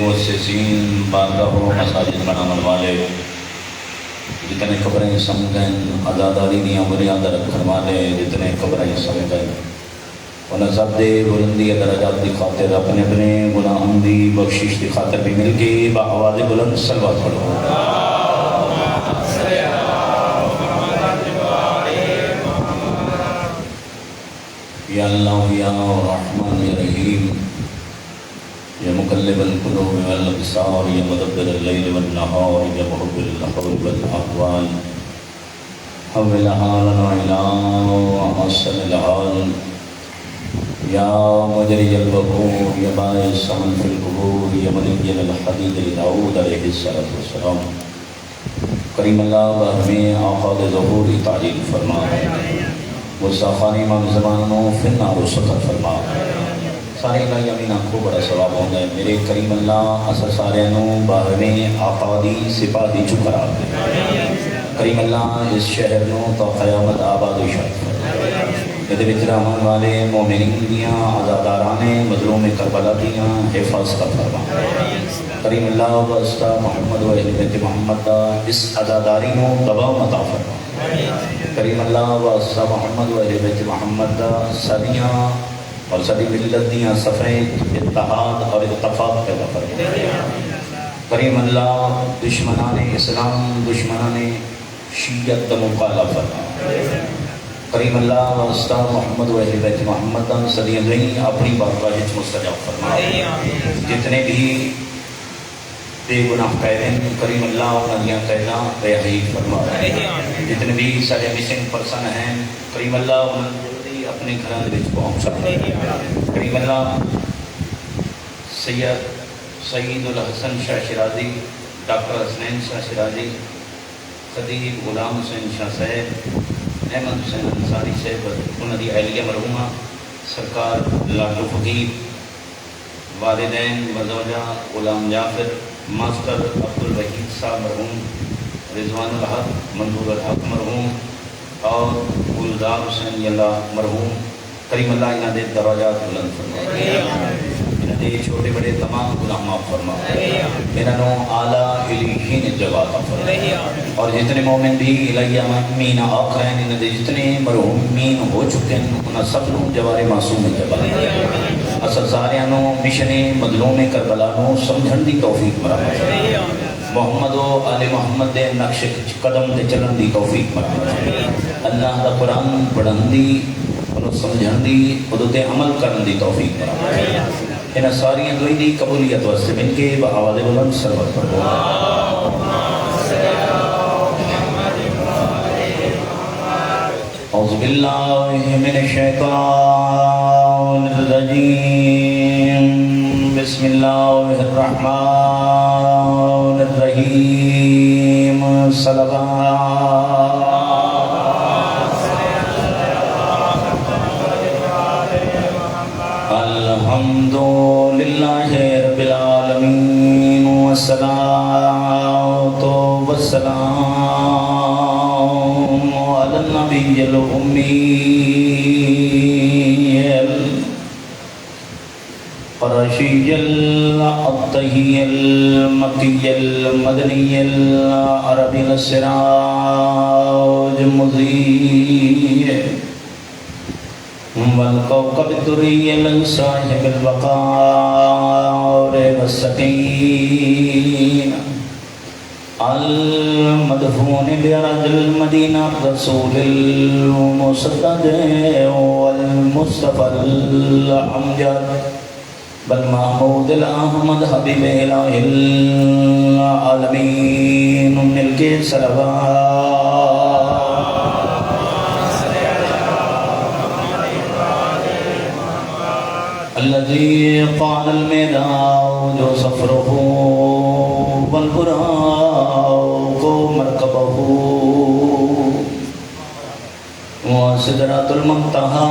مؤسسین بارگاہ و مساجد بناون والے جتنے قبریں سمجھیں آزاداری دیاں بنیاد رکھن والے جتنے قبریں سمجھیں انہیں سب دے بلندی درجات دی خاطر اپنے اپنے گناہوں دی بخشش دی خاطر بھی مل کے بآواز بلند صلوات پڑھو یا اللہ یا رحمان یا رحیم یا مقلب القلوب والابصار یا مدبر اللیل والنہار یا محب الحول والاحوال حول حالنا الى احسن الحال یا مجری البحور یا باعث عمل فی القبور یا منجل الحدید داود علیہ السلام کریم اللہ ہمیں آقا ظہور تعلیل فرما مصطفی امام زمانوں فنار و سطر فرما سارے اللہ یمینہ کو بڑا ثواب ہوگا میرے کریم اللہ اثر سارے نو باہمیں آقا دی سپاہی چکرا دے کریم اللہ اس شہر نو تو قیامت آباد و شاید یہ وچ رحمان والے مومنین دیاں عزادارانے مظلوم کربلا دیاں حفاظت فرما کریم اللہ واسطہ محمد و اہل بیت محمد دا اس عزاداری نو دباؤ عطا فرما کریم اللہ واسطہ محمد و اہل بیت محمد دا صدیاں اور صدی ملت دیاں صفحیں اتحاد اور اتفاق پیدا فرما کریم اللہ دشمنان اسلام دشمنان شیعت دا مقابلہ فرما کریم اللہ واسطہ محمد و اہل بیت محمد صدیاں گئیں اپنی بارگاہ مستجاب فرما جتنے بھی بے گناہ قیدین کریم اللہ انہیاں قیداں رہائی فرما جتنے بھی سارے مسنگ پرسن ہیں کریم اللہ انہوں جلدی اپنے گھران وچ پہنچا کریم اللہ سید الحسن شاہ شرازی ڈاکٹر حسنین شاہ شرازی خدیب غلام حسین شاہ صاحب احمد حسین انصاری صاحب انہوں دی اہلیہ مرحومہ سرکار لاڈو فقیر والدین مزوجہ غلام جعفر ماسٹر عبدالوحید صاحب مرحوم رضوان الحق منظور الحق مرحوم اور گلزار حسین اللہ مرحوم کریم اللہ انہاں دے درجات بلند فرما انہاں دے چھوٹے بڑے تمام گناہ معاف فرما انہاں نو اعلیٰ علیہین جواب فرما اور جتنے مومن بھی الیہ امین آخرین انہاں دے جتنے مرحومین ہو چکے ہیں انہاں سب نو جوار معصوم جواب اصل ساریانو مشن مظلوم کربلا نو سمجھن دی توفیق مرحبا محمد و آل محمد دے نقش قدم دے چلن دی توفیق مرحبا اللہ دا قرآن پڑھن دی انہوں سمجھن دی خود تے عمل کرن دی توفیق مرحبا انہاں ساریاں دوئی دی قبولیت واسطے مل کے بآواز بلند صلوات پڑھو اعوذ باللہ من الشیطان الرجیم بسم اللہ الرحمن الرحیم صلوات الحمدللہ رب العالمین والصلاة والسلام علی النبی الأمی القرشی العطہی المکی المدنی العربی السراج المضیء والكوكب الدري لصاحب الوقار والسكينة المدفون بأرض المدينة الرسول المصدق والمصطفى الأمجد بالمحمود الأحمد حبيب إله العالمين ملك صلوات الذي قال الميدان صفره والبراق مركبه وسدرة المنتهى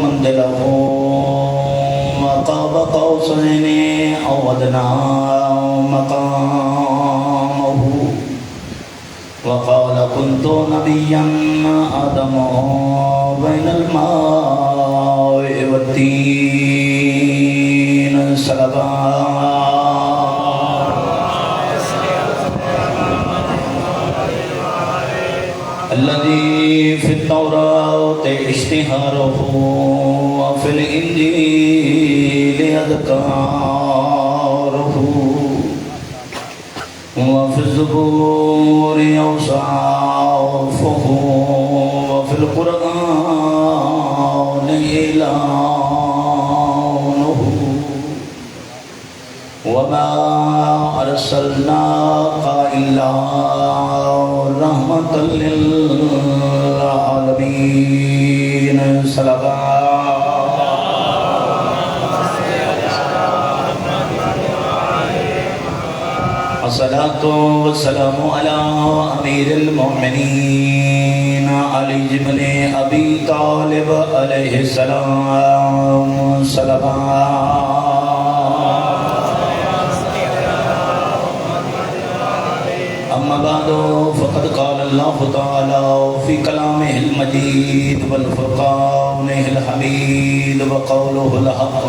منزله وقاب قوسين أو أدنى مقامه وقال كنت نبيا آدم بين الماء والتين الذي في التوراة اشتهاره وفي الإنجيل أذكاره وفي الزبور أوصافه وفي القرآن إعلانه وما أرسلناك إلا رحمة للعالمين الصلاة والسلام على أمير المؤمنين علي بن أبي طالب عليه السلام أما بعد فقد قال الله تعالى في كلامه المجيد والفرقانه الحميد وقوله الحق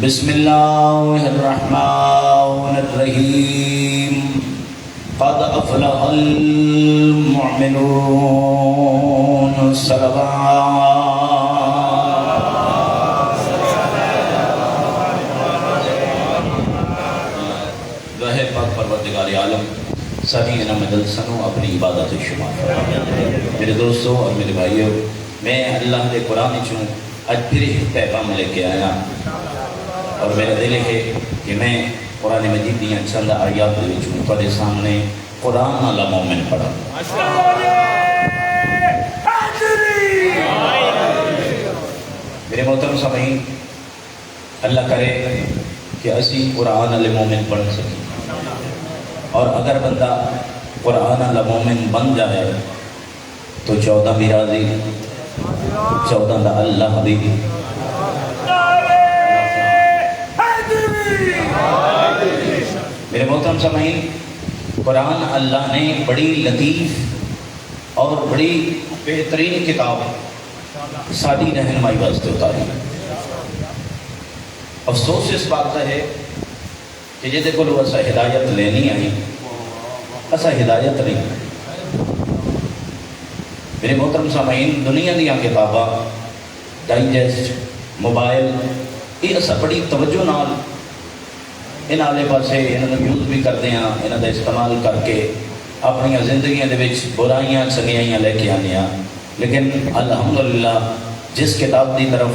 بسم الله الرحمن الرحيم قد أفلح المؤمنون ظاہر پاک پروردگار عالم ساری مدد سنو اپنی عبادت شمار میرے دوستوں اور میرے بھائیوں، میں اللہ کے قرآن چوں اج پھر ایک پیغام لے کے آیا اور میرا دل ہے کہ میں قرآن مجید دیا چند آیات دے وچوں تواڈے سامنے قرآن والا مومن پڑھا۔ میرے محترم سامعین، اللہ کرے کہ اسی قرآن والے مومن پڑھ سکیں، اور اگر بندہ قرآن والا مومن بن جائے تو 14 بھی راضی، 14 دا اللہ بھی۔ میرے محترم سامعین، قرآن اللہ نے بڑی لطیف اور بڑی بہترین کتاب ساری رہنمائی واسطے اتاری۔ افسوس اس بات کا ہے کہ جے کو لوگ ایسا ہدایت لینی آئی، ایسا ہدایت نہیں۔ میرے محترم سامعین، دنیا دیا کتاباں، ڈائجسٹ، موبائل، یہ ایسا بڑی توجہ نال ان آلے پاسے انہوں یوز بھی کرتے ہیں، انہوں کا استعمال کر کے اپنی زندگیاں دے وچ برائیاں چنگیاں لے کے آنے ہیں، لیکن الحمدللہ جس کتاب دی طرف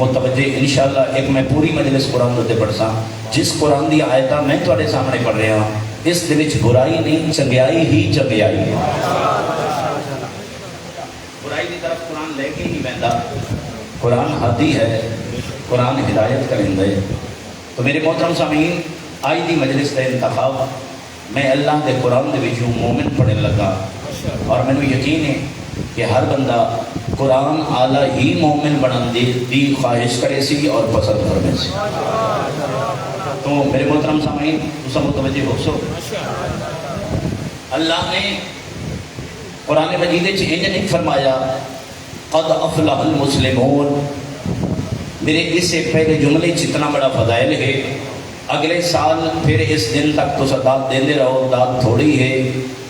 متوجہ انشاءاللہ ایک میں پوری مجلس قرآن دے پڑھساں، جس قرآن دی آیتاں میں تواڈے سامنے پڑھ رہا ہوں، اس دے وچ برائی نہیں، چنگیائی ہی چنگیائی ہے۔ برائی دی طرف قرآن لے کے نہیں بہندا، قرآن ہادی ہے، قرآن ہدایت کریندا ہے۔ تو میرے محترم سامعین، آج دی مجلس کا انتخاب میں اللہ دے قرآن دے وچوں مومن پڑھنے لگا، اور میں نے یقین ہے کہ ہر بندہ قرآن اعلیٰ ہی مومن بنن دی خواہش کرے سی اور پسند کرنے سی۔ تو میرے محترم سامعین، تسا متوجہ ہو سو، اللہ نے قرآن مجید انج نہیں فرمایا قد افلح المسلمون، میرے اس سے پہلے جملے اتنا بڑا فضائل ہے، اگلے سال پھر اس دن تک تو داد دیندے رہو، داد تھوڑی ہے،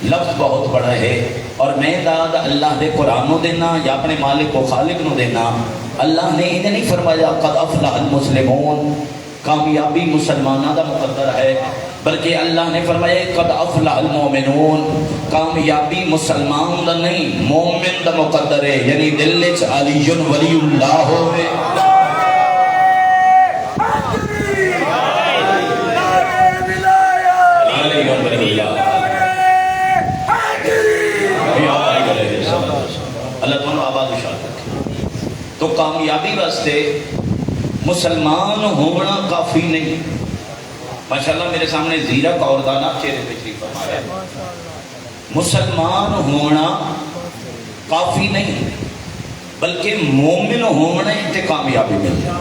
لفظ بہت بڑا ہے، اور میں داد اللہ دے قرآن نو دینا یا اپنے مالک و خالق نو دینا۔ اللہ نے انہیں نہیں فرمایا قد افلح المسلمون، کامیابی مسلمانہ دا مقدر ہے، بلکہ اللہ نے فرمایا قد افلح المومنون، کامیابی مسلمان دا نہیں مومن دا مقدر ہے، یعنی دل وچ علی ولی اللہ ہوئے۔ اللہ تعالیٰ آباد و شاد رکھے۔ تو کامیابی واسطے مسلمان ہونا کافی نہیں۔ ماشاءاللہ میرے سامنے زیرک اور دانا چہرے پہ شریف فرما رہے ہیں۔ مسلمان ہونا کافی نہیں، بلکہ مومن ہونا تے کامیابی مل جائے۔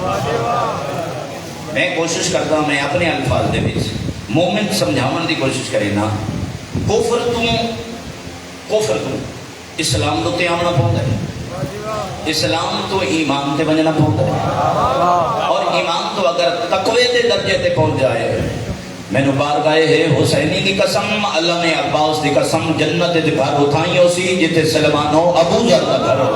میں کوشش کرتا ہوں، میں اپنے الفاظ دے وچ مومن سمجھاون دی کوشش کرے نا، کفر تو اسلام تو آمنا پہنتا ہے، اسلام تو ایمان تے بننا پہنتا ہے، اور ایمان تو اگر تقوی دے درجے تے پہنچ جائے مینو بارگاہ ہے حسینی دی قسم علامہ عباس دی قسم جنت دے گھر اٹھائی ہو سی جتے سلمان ہو ابو ذر دا گھر ہو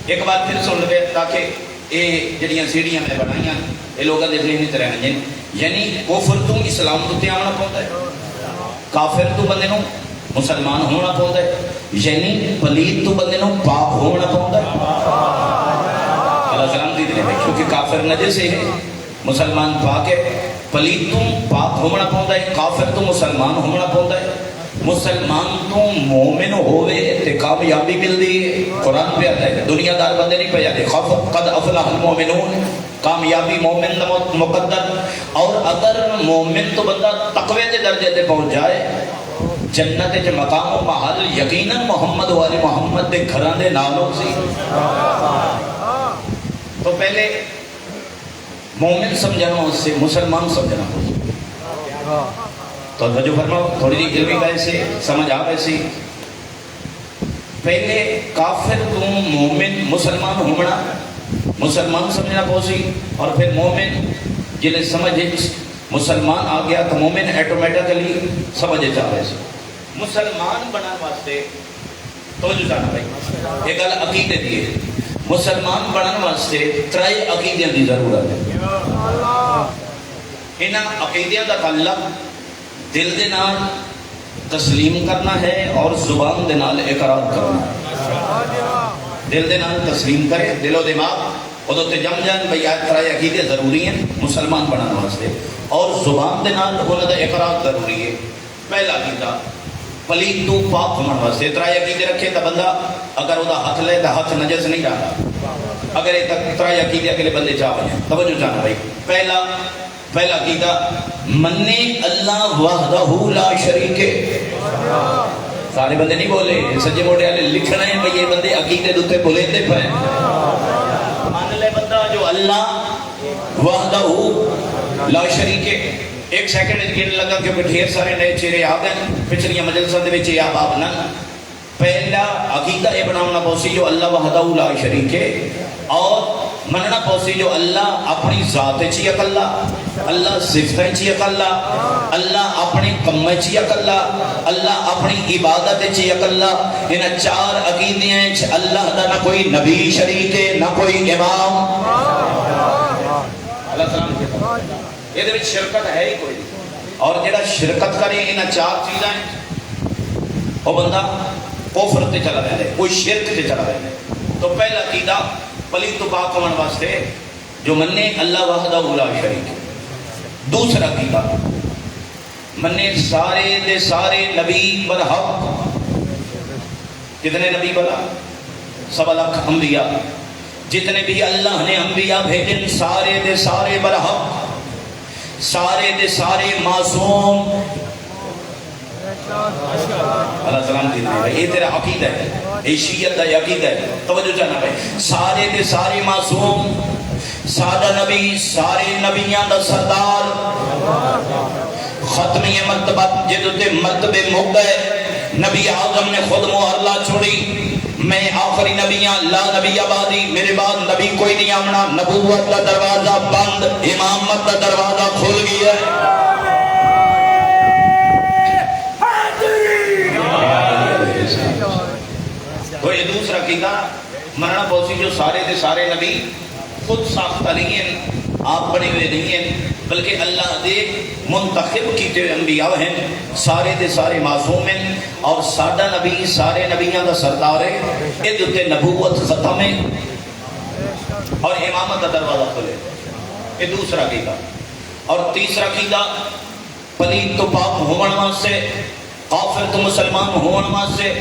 ایک بات پھر سن لے تاکہ یہ جڑیاں سیڑھیاں میں بنائیاں یہ لوگوں کے ذہن وچ رہن یعنی کفر تو اسلام تو تے آنا پوندا ہے کافر تو بندے نو مسلمان ہونا پوندا ہے یعنی پلید تو بندے نو پاک ہونا پوندا ہے اللہ سلام دی دے کیونکہ کافر نجس ہے مسلمان پاک ہے پلید تو پاک ہونا پوندا ہے کافر تو مسلمان ہونا پوندا ہے مسلمان تو مومن ہوئے تے کامیابی مل دی قرآن پہ آتا ہے دنیا دار بندے نہیں پہ جاتے قد افلح المومنون کامیابی مومن مقدر اور اگر مومن تو بندہ تقوی دے درجے تے پہنچ جائے جنت کے مقام و محل یقیناً محمد والی محمد دے گھران دے نالوں سی تو پہلے مومن سمجھنا اس سے مسلمان سمجھنا ہو تو جو فرماؤ تھوڑی جی علمی ویسے سمجھ آ ویسی پہلے کافر تو مومن مسلمان ہونا مسلمان سمجھنا پوسی اور پھر مومن جنہیں سمجھ مسلمان آ گیا تو مومن ایٹومیٹکلی سمجھے جا ویسے مسلمان بنا واسطے تو جو جانا بھائی ایک گل عقیدے دیئے مسلمان بنانے واسطے ترائی عقیدیاں دی ضرورت ہے انہاں عقیدیاں دا تعلق دل دے نال تسلیم کرنا ہے اور زبان دے نال اقرار کرنا ہے دل دے نال تسلیم کرے دل و دماغ ادھر تے جم جان بھئی آج ترائی عقیدے ضروری ہیں مسلمان بنانے واسطے اور زبان دے نال انہاں دا اقرار ضروری ہے پہلا عقیدہ پلید تو پاک ہونے واسطے ترائی عقیدے رکھے تا بندہ اگر وہ ہاتھ لے تا ہاتھ نجس نہیں رہا اگر یہ ترائی عقیدے اکلے بندے چاہ بھائی توجہ جانا بھائی پہلا عقیدہ مننے اللہ وحدہ لا شریک سارے بندے نہیں بولے سجے موڑے والے لکھنا ہے بھئی یہ بندے عقیدے دوتے بولے دے پہ مان لے بندہ جو اللہ وحدہ لا شریک ایک سیکنڈ گن لگا کیونکہ ڈھیر سارے نئے چہرے آ گئے پچھلیاں مجلسوں دے وچ یا باب نہ پہلا عقیدہ یہ بنانا پوسی جو اللہ وحدہ لا شریک ہے اور مننا پوسی جو اللہ اپنی ذات چی اکلا اللہ صفتیں چی اکلا اللہ اپنی کم چی اکلا اللہ اپنی عبادت چی اکلا ان چار عقیدیاں اللہ دا نہ کوئی نبی شریک ہے نہ کوئی امام اللہ سلام کہتا یہ دے وچ شرکت ہے ہی کوئی اور جڑا شرکت کرے ان چار چیزاں وہ بندہ کفر تے چلا رہا ہے کوئی شرک تے چلا رہا ہے تو پہلا عقیدہ پلید تو پاک ہونے واسطے جو مننے اللہ وحدہ لا شریک دوسرا عقیدہ مننے سارے دے سارے نبی برحق کتنے نبی بلا 1.25 لاکھ انبیاء جتنے بھی اللہ نے انبیاء بھیجن سارے دے سارے برحق سارے دے سارے معصوم اللہ سلام دیتے ہیں یہ تیرا عقیدہ ہے یہ شیعت دا عقیدہ ہے توجہ جانا بھائی سارے دے سارے معصوم سادہ نبی سارے نبیان دا سردار ختمی مرتبہ جدتے مرتبے مک گئے نبی اعظم نے خود محلہ چھوڑی میں آخری نبیاں لا نبی آبادی میرے بعد نبی کوئی نہیں آمنا نبوت کا دروازہ بند امامت کا دروازہ کھل گیا ہے تو یہ دوسرا عقیدہ مرنا پوسی جو سارے دے سارے نبی خود ساختہ نہیں ہیں آپ بنے ہوئے نہیں ہیں بلکہ اللہ دے منتخب کیتے ہوئے انبیاء ہیں سارے دے سارے معصوم ہیں اور ساڈا نبی سارے نبیاں دا سردار ہے ادھر نبوت ختم ہے اور امامت دا دروازہ کھلے یہ دوسرا عقیدہ اور تیسرا عقیدہ پلید تو پاک ہونے واسطے کافر تو مسلمان ہونے واسطے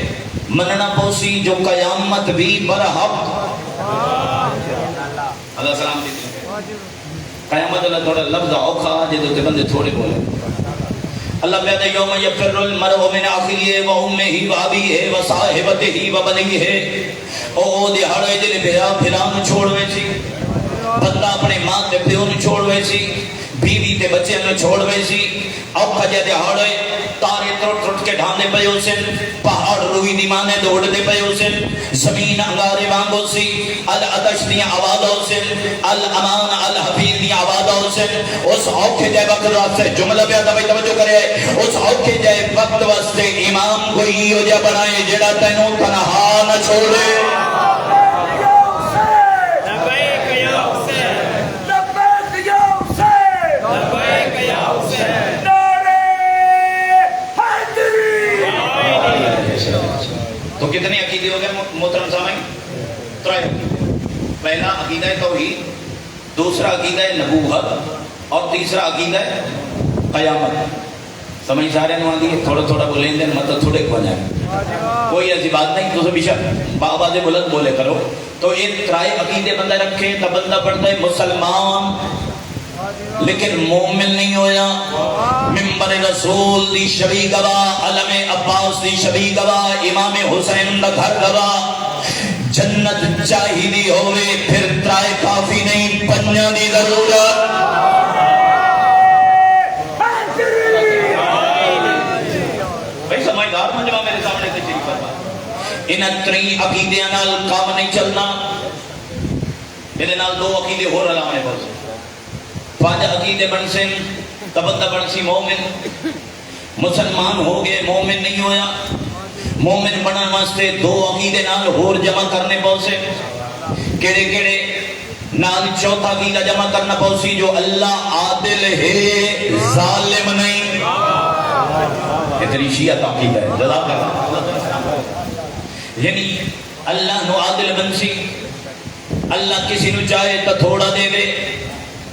مننا پوسی جو قیامت بھی برحق اللہ سلام دیتے ہیں قیامت اللہ تھوڑا لفظ اوکھا جدو تے بندے تھوڑے بولے اللہ بیادہ یوم یفر المرء من اخیہ و امہ و ابیہ و صاحبتہ و بنیہ او دہاڑے جلے بھرا پھران چھوڑوے سی بندہ اپنے ماں تے پیو چھوڑوے سی بیوی تے بچے نو چھوڑ وے سی اوکھا جے دہاڑ ہوئے تارے ٹرٹ ٹرٹ کے ڈھاندے پے ہو سن پہاڑ روئی دی مانے دوڑ دے پے ہو سن زمین انگارے وانگو سی العطش دی آواز ہو سن الامان الحفیظ دی آواز ہو سن اس اوکھے جے وقت واسطے جملہ پہ آتا بھائی توجہ کرے اس اوکھے جے وقت واسطے امام کوئی ہو جا بنائے جڑا تینوں تنہا نہ چھوڑے تو کتنے عقیدے ہو گئے محترم سامعین؟ ترائے عقیدے. پہلا عقیدہ توحید، دوسرا عقیدہ نبوت اور تیسرا عقیدہ قیامت. سمجھ سارے نو آدھی تھوڑا تھوڑا بولیں دیں مطلب تھوڑے کو جائیں کوئی ایسی بات نہیں تو بیشک بآواز بلند بولے کرو. تو ایک ترائے عقیدے بندہ رکھے تو بندہ پڑھتا ہے مسلمان لیکن مومن نہیں ہویا. ممبر رسول دی شبی گواہ، علم عباس دی شبی گواہ، امام حسین دا گھر گواہ. جنت چاہیدی ہوئے پھر ترائے کافی نہیں، پنجاں دی ضرورت. بھائی سمجھدار مجمع میرے سامنے تشریف فرما. انہاں تری عقیدیاں نال کام نہیں چلنا. میرے نال دو عقیدے ہو رہا میں بہت پانچ عقیدے بن سے تبندہ بن سی مومن. مسلمان ہو گئے مومن نہیں ہویا. مومن بنن واسطے دو عقیدے نال ہور جمع کرنے پوسے. کیڑے کیڑے نال چوتھا عقیدہ جمع کرنا پوسی جو اللہ عادل ہے ظالم نہیں. اتنی شیعہ عقیدہ ہے جزاک اللہ. یعنی اللہ نو عادل بن سی. اللہ کسی نو چاہے تو تھوڑا دے دے،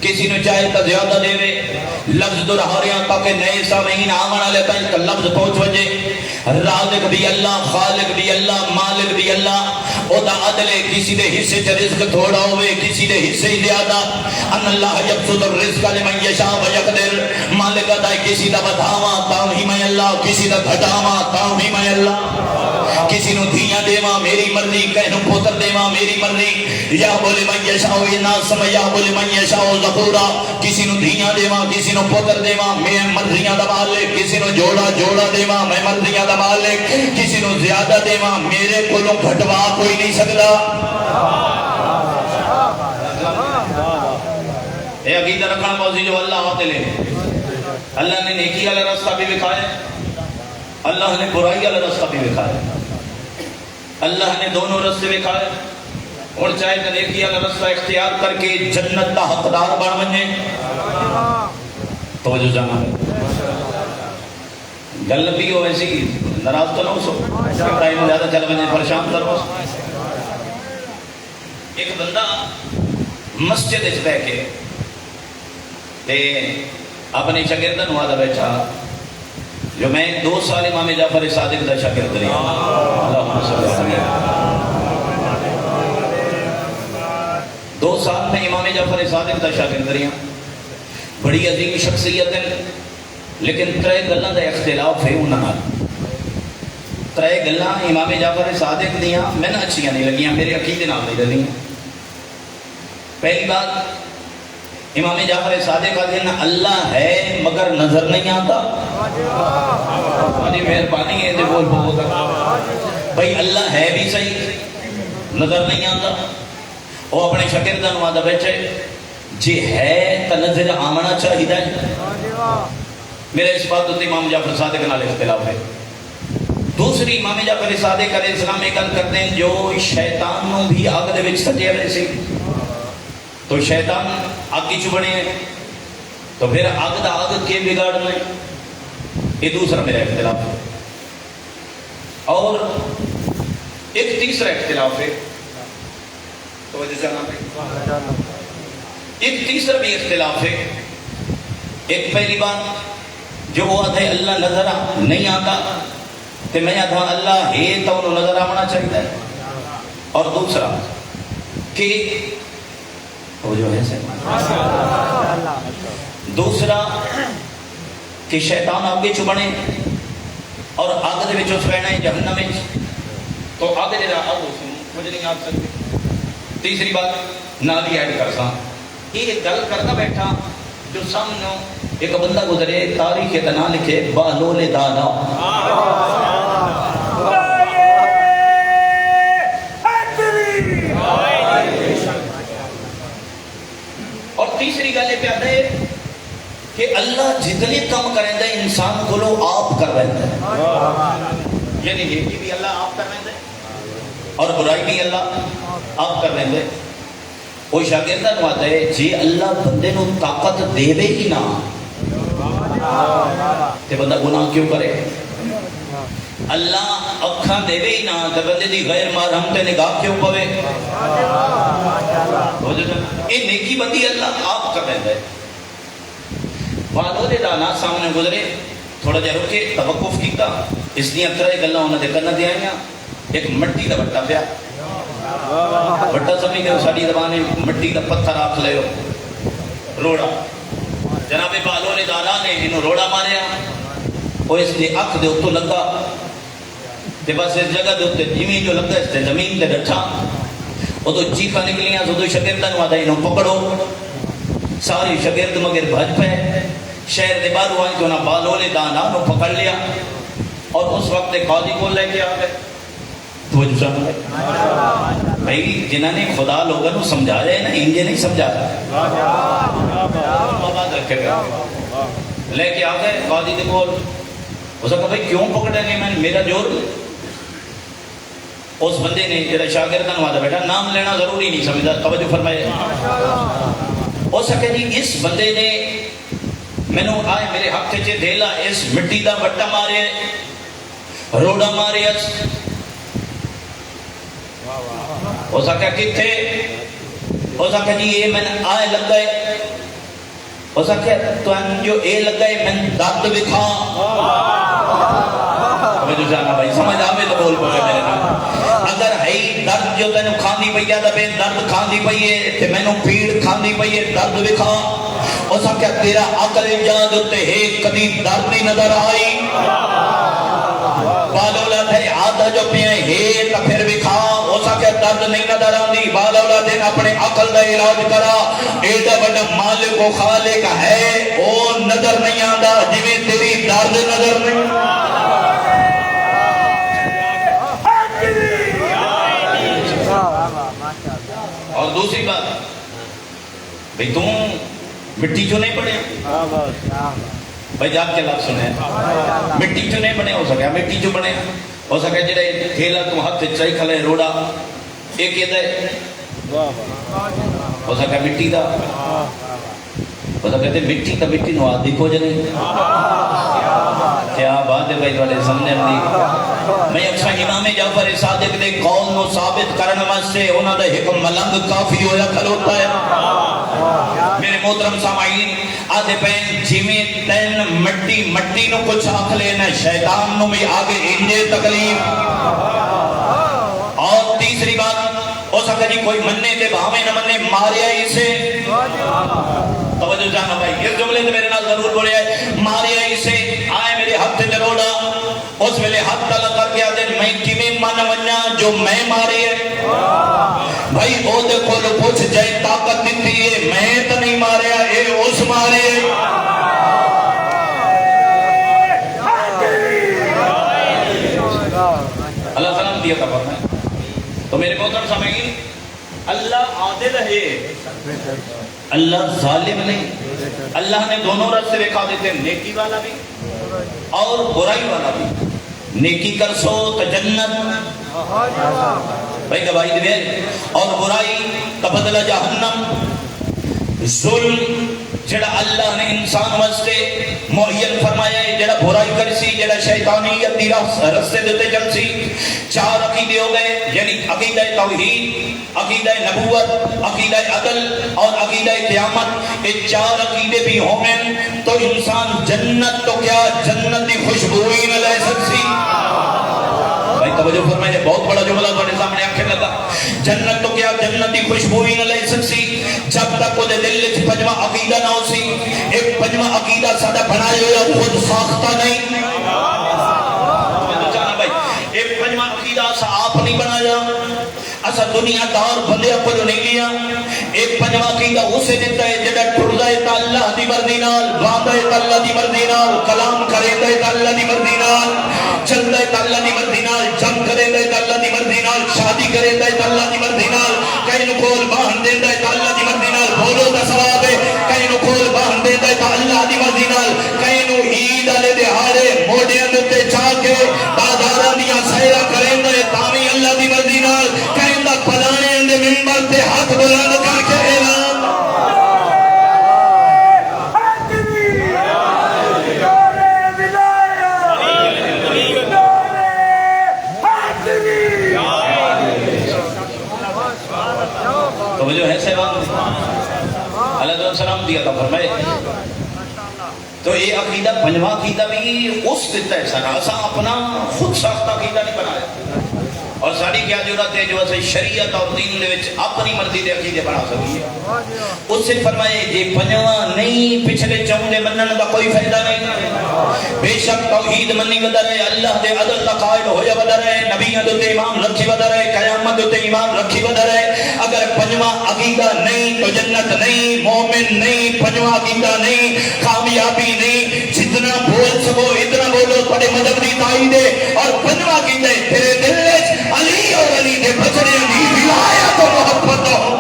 کسی نو چاہے تو زیادہ دے دے. لفظ دراہریاں تاکہ نئے سامعین آمن آلے تک لفظ پہنچ وجے. رازق بھی اللہ، خالق بھی اللہ، مالک بھی اللہ. او دا عدل ہے کسی دے حصے چا رزق تھوڑا ہوئے کسی دے حصے زیادہ. ان اللہ یبسط الرزق لمن یشاء ویقدر. مالک دا کسی دا بدھاواں تاں ہی میں اللہ، کسی دا گھٹاواں تاں ہی میں اللہ. کسی نو دھیاں دیواں میری مرضی، کہنو پوتر دیواں میری مرضی. یا بولے من یشاء ناسم، یا بولے من یشاء ذکورا. کسی نو دھیاں دیواں کسی نو پوتر دیواں میں مرضیاں دا مالک. کسی نو جوڑا جوڑا دیواں میں مرضیاں دا مالک. کسی نو زیادہ دیواں میرے کولوں گھٹوا کوئی نہیں سکتا. اے عقیدہ رکھنا موضوع جو اللہ عادل ہے. اللہ نے نیکی والا راستہ بھی دکھایا، اللہ نے برائی والا راستہ بھی دکھایا. اللہ نے دونوں راستے دکھائے. اور چاہے کہ نیکی والا راستہ اختیار کر کے جنت کا حقدار بن بنے. توجہ جانا گل بھی ہو ویسی ناراض تو نہ ہو سو ٹائم زیادہ چل بنے پریشان کر ہو. ایک بندہ مسجد وچ بیٹھ کے تے اپنے شاگرداں نوں آدا بیٹھا جو میں 2 سال امام جعفر صادق دا شاگرد رہا. اللہم صلی اللہ علیہ وسلم. 2 سال میں امام جعفر صادق دا شاگرد رہا. بڑی عظیم شخصیت ہے لیکن 3 گلاں دا اختلاف ہے انہاں نال. 3 گلاں امام جعفر صادق دیاں میں اچھیاں نہیں لگیاں، میرے عقیدے نال نہیں لگیاں. پہلی بات امام جعفر صادق کا دن اللہ ہے مگر نظر نہیں آتا. بڑی مہربانی ہے بول بول بھائی اللہ ہے بھی صحیح نظر نہیں آتا. وہ اپنے شاگرداں نوں آندا بیٹھے جی ہے تو نظر آمنا چاہیے. میرے اس بات تے امام جعفر صادق نال اختلاف ہے. دوسری امام جعفر صادق علیہ السلام ایک گل کرتے ہیں جو شیطان نوں بھی آگ دے وچ سٹیا ہوئے سی. تو شیطان آگ کی چبڑے ہیں تو پھر آگ دا آگ کے بگاڑنا ہے. یہ دوسرا میرا اختلاف ہے. اور ایک تیسرا اختلاف ہے. ایک تیسرا بھی اختلاف ہے. ایک پہلی بات جو وہ آتے اللہ نظر نہیں آتا کہ میں آتا اللہ ہے تو انہوں نظر آنا چاہیے. اور دوسرا کہ وہ جو ہے دوسرا کہ شیطان آگے چبنے اور آگ دے وچ اس رہنا ہے جہنم وچ تو آگ دے رہا مجھے نہیں آگ سکتے. تیسری بات نال ہی ایڈ کرساں یہ گل کرتا بیٹھا جو سامنے ایک بندہ گزرے تاریخ اتنا لکھے بہلول دانا، اور تیسری گل یہ پیادا ہے کہ اللہ جتنے کام کریں دے انسان کو لو آپ کر رہے ہیں، یعنی نیکی بھی اللہ آپ کر رہے ہیں اور برائی بھی اللہ آپ کر رہے ہیں۔ وہ شاگردہ نو آتا ہے جی اللہ بندے نو طاقت دے دے ہی نہ تے بندہ گناہ کیوں کرے، اللہ اکھاں دے دے ہی نہ تے بندے دی غیر محرم تے نگاہ کیوں پوے، یہ نیکی بندی اللہ آپ کر رہے ہیں۔ بہلول دانا سامنے گزرے، تھوڑا جہا رکے توقف کیتا، اس دیا ترے گلاں انہاں دے کنا تے آئیاں۔ ایک مٹی دا بٹا پیا، بٹا سمجھ گئے ساری زبان مٹی دا پتھر آکھ لے روڑا، جناب بہلول دانا نے انہوں روڑا ماریا، وہ اس دی اکھ دے اتوں لگا تے بس اس جگہ دے اتنے جیویں جو لگا اس تے زمین تے ڈٹھا، وہ تو چیخاں نکلیاں، تو شاگرداں نوں آدا انہوں پکڑو، ساری شاگرد مگر بھج پے، شہر دے باہر آئیں تو انہاں بہلول دانا نو پکڑ لیا اور اس وقت قاضی کو لے کے آ گئے۔ تو جو سامنے بھائی جنہوں نے خدا لوگوں کو سمجھایا ہے نا، انجے نہیں سمجھایا، بات رکھے گئے لے کے آ گئے قاضی دے کول۔ اس نے کہا بھائی کیوں پکڑے گے، میں میرا جور۔ اس بندے نے جڑا شاگرداں نوں آدا بیٹا نام لینا ضروری نہیں سمجھدا، توجہ فرمائے۔ اس نے کہا جی اس بندے نے مینوں آئے میرے ہاتھ چ دھیلا، اس مٹی دا بٹا مارے، روڑا مارے۔ اس نے کہا کتھے، اس نے کہا جی یہ میں آئے لگ گئے، اس نے کہا تو جو اے لگ گئے میں درد دکھا، جو جانا بھائی سمجھ آوے تو بول پڑے میرے نام، اگر ہے درد جو تینوں کھاندی پئی ہے تے درد کھاندی پئی ہے تے مینوں پیڑ کھاندی پئی ہے، درد دکھا۔ اس نے کہا تیرا عقل ایجاد تے ہے کدی درد نہیں نظر آئی، بہلول دے آدھا جو پیا ہے تو پھر دکھا۔ اس نے کہا درد نہیں نظر آندی، بہلول دے اپنے عقل دا علاج کرا، ایڈا بڑا مالک و خالق ہے وہ نظر نہیں آندا جویں تیری درد نظر نہیں۔ اور دوسری بات بھئی تم مٹی چوں نہیں بنے، بھائی جا کے لفظ سنے مٹی چوں نہیں بنے، ہو سکیا مٹی چوں بنے، ہو سکیا جڑے تھیلا تم ہاتھ چائی کھلے روڑا ایک یہ دے، ہو سکیا مٹی دا، ہو سکیا مٹی تا مٹی نو آدھی کو جنے۔ کیا بات ہے بھائی تھوڑے سمجھنے دی۔ میں اکثر امام جعفر صادق دے قول نو ثابت کرنے واسطے انہاں دا حکم ملنگ کافی ہویا کھلوتا ہے۔ میرے محترم سامعین آدھے پین جیویں تین مٹی نو کچھ آکھ لینا، شیطان نو بھی آگے انجے تکلیف۔ اور تیسری بات ہو سکتا جی کوئی مننے دے بھاویں نہ مننے ماریا اسے، توجہ جانا بھائی اس جملے سے میرے نال ضرور بولے ہے، ماریا اسے آئے میرے ہاتھ سے روڑا، اس ویلے ہاتھ تلا کر کے آدھے میں کیویں من ونجا جو میں ماری ہے، بھائی او دے کول پوچھ جائے طاقت دیتی ہے، میں تو نہیں ماریا اے اس مارے۔ اللہ سلام دیا تھا فرمائے۔ تو میرے محترم سامعین اللہ عادل ہے، اللہ ظالم نہیں، اللہ نے دونوں راستے دکھا دیتے ہیں، نیکی والا بھی اور برائی والا بھی۔ نیکی کر سو تو جنت بھائی گواہی دے، اور برائی کا بدلہ جہنم۔ ظلم جڑا اللہ نے انسان واسطے معین فرمایا ہے، جڑا برائی کرسی، جڑا شیطانیت دی رستے دیتے چلسی۔ چار عقیدے ہو گئے، یعنی عقیدہ توحید، عقیدہ نبوت، عقیدہ عدل اور عقیدہ قیامت۔ یہ چار عقیدے بھی ہوں گے تو انسان جنت تو کیا جنت دی خوشبوئی نہ لے سکسی۔ بھائی توجہ فرمائے، بہت بڑا جملہ تمہارے سامنے آنکھیں لگا، جنت تو کیا جنت دی خوشبوئی نہ لے سکسی جب تک وہ دل وچ پنجواں عقیدہ نہ ہو سی۔ ایک پنجواں عقیدہ ساڈا بنایا ہوا خود ساختہ نہیں، ایک پنجواں عقیدہ اسا آپ نہیں بنایا، اسا دنیا دار بندے کو نہیں لیا۔ ایک پنجواں عقیدہ اسے دیتا ہے جڑا ٹردہ ہے اللہ دی مرضی نال، وعدہ ہے اللہ دی مرضی نال، کلام کرے تے اللہ دی مرضی نال، چلدا ہے اللہ دی مرضی نال، جنگ کرے تے اللہ دی مرضی نال، شادی کرے تے اللہ دی مرضی نال، کہیں نو کول باہن دیندا ہے اللہ دی مرضی نال، بولو دا ثواب ہے، کہیں نو کول باہن دیندا ہے اللہ دی مرضی نال، کہیں نو عید والے دہاڑے موڈیاں دے تے چا کے بازاراں دیاں سیراں کریندا ہے تاوی اللہ دی مرضی نال، کہیں دا پلانے دے منبر تے ہاتھ بلند کر کے اعلان جو ہے سیوان اللہ تعالیٰ سلام دیا تھا فرمائے تو یہ عقیدہ پنجواں عقیدہ بھی اس دیتا ہے سارا اسا اپنا خود ساختہ عقیدہ نہیں بنایا اور ساری کیا ضرورت ہے جو اسے شریعت اور دین دے وچ اپنی مرضی دے عقیدے بنا سکیے اس سے فرمائے جے پنجواں نہیں پچھلے چون دے منن دا کوئی فائدہ نہیں بے شک توحید منی ودا رہے اللہ دے عدل دا قائل ہویا ودا رہے نبیوں تے ایمان رکھی ودا رہے قیامت تے ایمان رکھی ودا رہے اگر پنجواں عقیدہ نہیں تو جنت نہیں مومن نہیں پنجواں عقیدہ نہیں کامیابی نہیں جتنا بول سکو اتنا بولو تھوڑے مذہب دی تائید ہے اور پنجواں عقیدہ تیرے دل وچ علی اور علی دے بچڑے دی ولایت و محبت ہو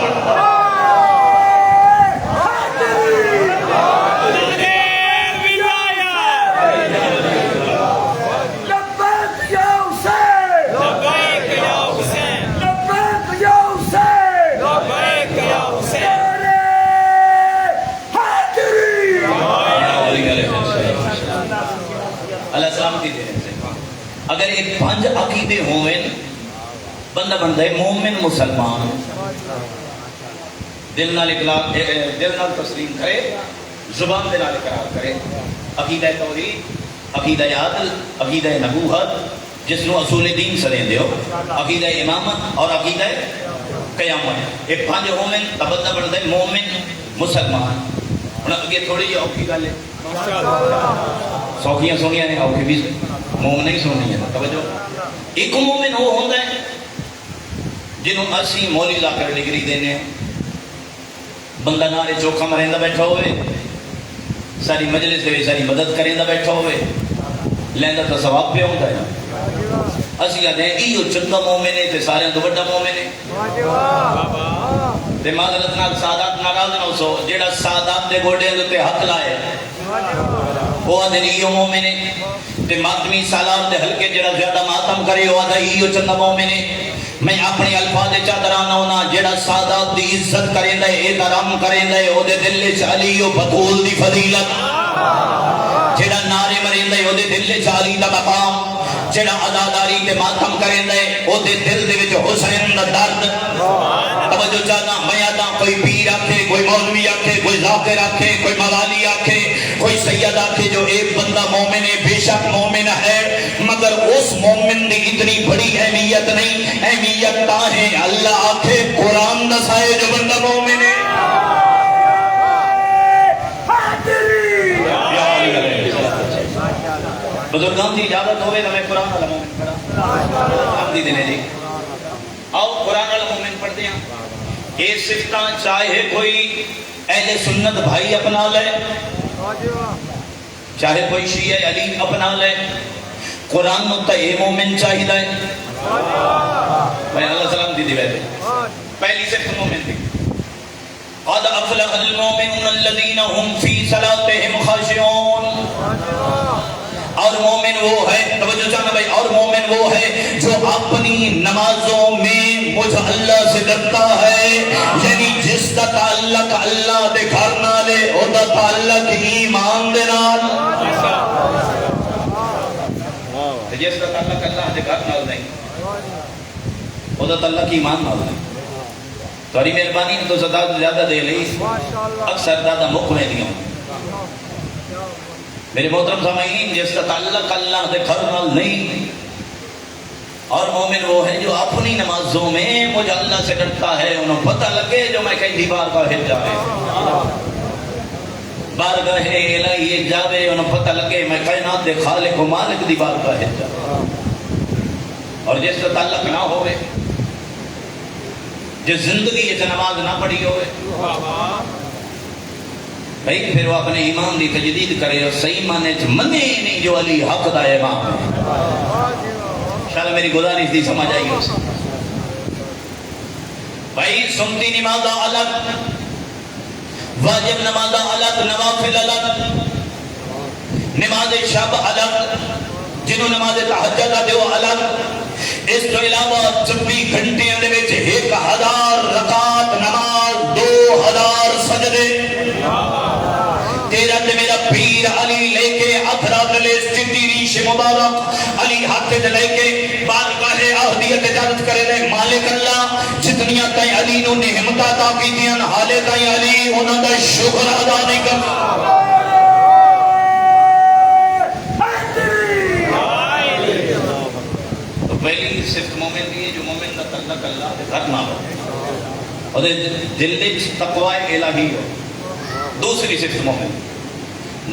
اگر ایک پانچ عقیدے ہوئے بندہ بندہ ہے مومن مسلمان دل نال اقرار دل نال تسلیم کرے زبان دے نال اقرار کرے عقیدہ توحید عقیدہ عدل عقیدہ نبوت جس نو اصول دین سدیں دیو عقیدہ امامت اور عقیدہ قیامت یہ پانچ مومن بندہ بندہ ہے مومن مسلمان ہن اگے تھوڑی جی اوکھی گل ہے سوکھیاں سونیاں نے اوکھی بھی مومن نہیں سونی ہے توجہ ایک مومن وہ ہوتا ہے جنہوں اسی مولی لا کر ڈگری دینے بندہ نارے چوکھا مریندا بیٹھا ہوئے ساری مجلس دے ساری مدد کریندا بیٹھا ہوئے لیندا تو ثواب پہ ہوتا ہے اسی کہتے ہیں ایو چنگا مومن ہے تے سارے تو بڑا مومن ہے تے معذرت نال سادات ناراض نہ ہو جیڑا سادات دے گوڑے تے ہاتھ لائے وہ آدھے ایو مومن ہے تے ماتمی سالار دے ہلکے جڑا زیادہ ماتم کرے وہ آدھا ایو چنگا مومن ہے میں اپنی الفاظ چادرانا ہونا جڑا سادات دی عزت کریں دے احترام کریں دے او دے دل چ علی و بطول دی فضیلت جڑا نعرے مریں دے او دے دل چ علی دا مقام جڑا عزاداری تے ماتم کریں دے او دے دل دے وچ حسین دا درد توجہ چاہنا میں آتا کوئی پیر آکھے کوئی مولوی آکھے کوئی ذاکر آکھے کوئی موالی آکھے کوئی سید آکھے جو ایک بندہ مومن ہے بے شک مومن ہے مگر اس مومن دی اتنی بڑی اہمیت نہیں اہمیت تا ہے اللہ آکھے قرآن دسائے جو بندہ مومن ہے بزرگان دی اجازت ہوئے تو میں قرآن والا مومن پڑھا ہم دی دینے جی آؤ قرآن والا مومن پڑھتے ہیں یہ صفتاں چاہے کوئی اہل سنت بھائی اپنا لے چاہے کوئی شیعہ علی اپنا لے قرآن نتا یہ مومن چاہی دائے میں اللہ سلام دی بیٹھے پہلی صفت مومن تھی قد افلح المومنون الذین هم فی صلاتهم خاشعون اور مومن وہ ہے توجہ چاہنا بھائی اور مومن وہ ہے جو اپنی نمازوں میں مجھ اللہ سے ڈرتا ہے یعنی جس کا تعلق اللہ دے گھر نالے او دا تعلق ایمان دے نال جس کا تعلق اللہ دے گھر نال نہیں او دا تعلق ایمان نال نہیں تاری مہربانی تو زیادہ دے لی اکثر دادا مکھ میں دیا میرے محترم سامعین جس کا تعلق اللہ دے گھر نال نہیں اور مومن وہ ہے جو اپنی نمازوں میں مجھے اللہ سے ڈرتا ہے انہوں پتہ لگے جو میں کہیں دیوار کا ہل جاوے بارگاہ الہی جاوے انہوں پتہ لگے میں کائنات دے خالق و مالک دیوار کا ہل جاوے اور جس کا تعلق نہ ہوئے جس زندگی یہ نماز نہ پڑھی ہوئے بھائی پھر وہ اپنے ایمان دی تجدید کرے اور صحیح معنی منے نہیں جو علی حق دا امام ہے. انشاءاللہ میری گزارش دی سمجھ آئی اس بھائی. سنتی نماز الگ، واجب نماز الگ، نوافل الگ، نماز شب الگ، جنہوں نماز تہجد دیو الگ. اس تو علاوہ 24 گھنٹے دے وچ 1000 رکعت نماز، 2000 سجدے. تیرا تے میرا پیر علی لے کے اتھرا تلے سٹی ریش مبارک علی ہاتھ تے لے کے بارگاہ اہلیت اجازت کرے لے مالک اللہ جتنیاں تائیں علی نو نعمت عطا کیتیاں حالے تائیں علی انہاں دا شکر ادا نہیں کرتا. تو پہلی صفت مومن دی ہے جو مومن دا تعلق اللہ دے گھر نہ ہو اور دل وچ تقوی الہی ہو. دوسری صفت مومن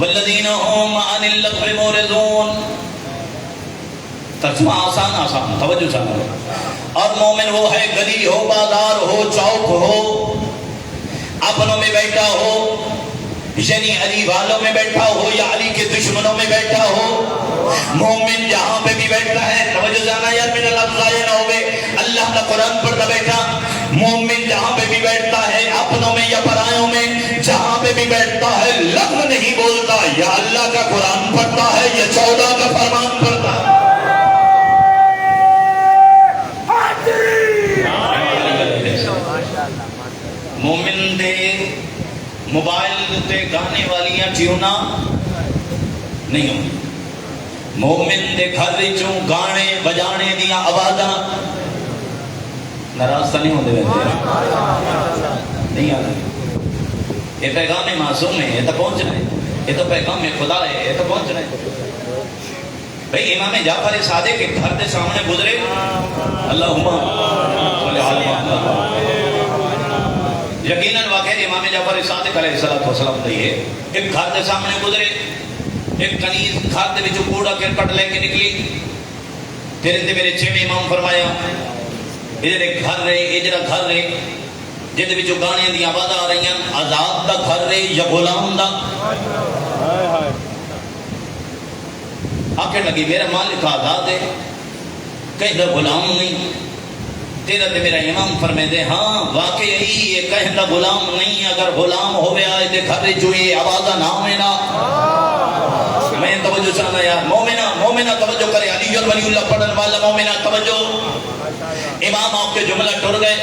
والذین هم عن اللغو معرضون. ترجمہ آسان آسان توجہ چاہیے. اور مومن وہ ہے گلی ہو، بازار ہو، چوک ہو، اپنوں میں بیٹھا ہو، یعنی علی والوں میں بیٹھا ہو یا علی کے دشمنوں میں بیٹھا ہو، مومن جہاں پہ بھی بیٹھتا ہے. توجہ جانا یار میرا لفظ ضائع نہ ہوئے. اللہ کا قرآن پڑھتا بیٹھا مومن جہاں پہ بھی بیٹھتا ہے اپنوں میں یا پرایوں میں، جہاں پہ بھی بیٹھتا ہے لفظ نہیں بولتا، یا اللہ کا قرآن پڑھتا ہے یا 14 کا فرمان پڑھتا ہے. مومن دے موبائل تے گانے والیاں چیونا نہیں ہوں. مومن دے گھر چوں گانے بجانے دیاں آوازاں ناراض نہیں ہوتے رہتے نہیں آتے. یہ پیغام معصوم ہے، یہ تو پہنچ رہے، یہ تو پیغام خدا ہے، یہ تو پہنچ رہے. بھئی امام جعفر صادق کے گھر دے سامنے گزرے اللہم صلی اللہ یقیناً واقعہ امام جعفر صادق علیہ السلام دیئے ایک گھر دے سامنے گزرے. ایک کنیز گھر دے وچوں کوڑا کرکٹ لے کے نکلی. تیرے تے میرے چھویں امام فرمایا ادھر ایک گھر رہے، اجرا گھر رہے جہدے وچوں گانے دی آواز آ رہی ہیں، آزاد دا گھر رہے یا غلام دا. آکھیں لگی میرا مالک آزاد ہے، کہیں دا غلام نہیں. تیرا تے میرا امام فرمے دے ہاں واقعی یہ کہیں دا غلام نہیں، اگر غلام ہوئے آئے دے گھر جو یہ آوازہ نہ ہوئے نا. میں توجہ چاہنا یار مومنہ توجہ کرے. علی ولی اللہ پڑھن والا مومنہ توجہ. امام آپ کے جملہ ٹر گئے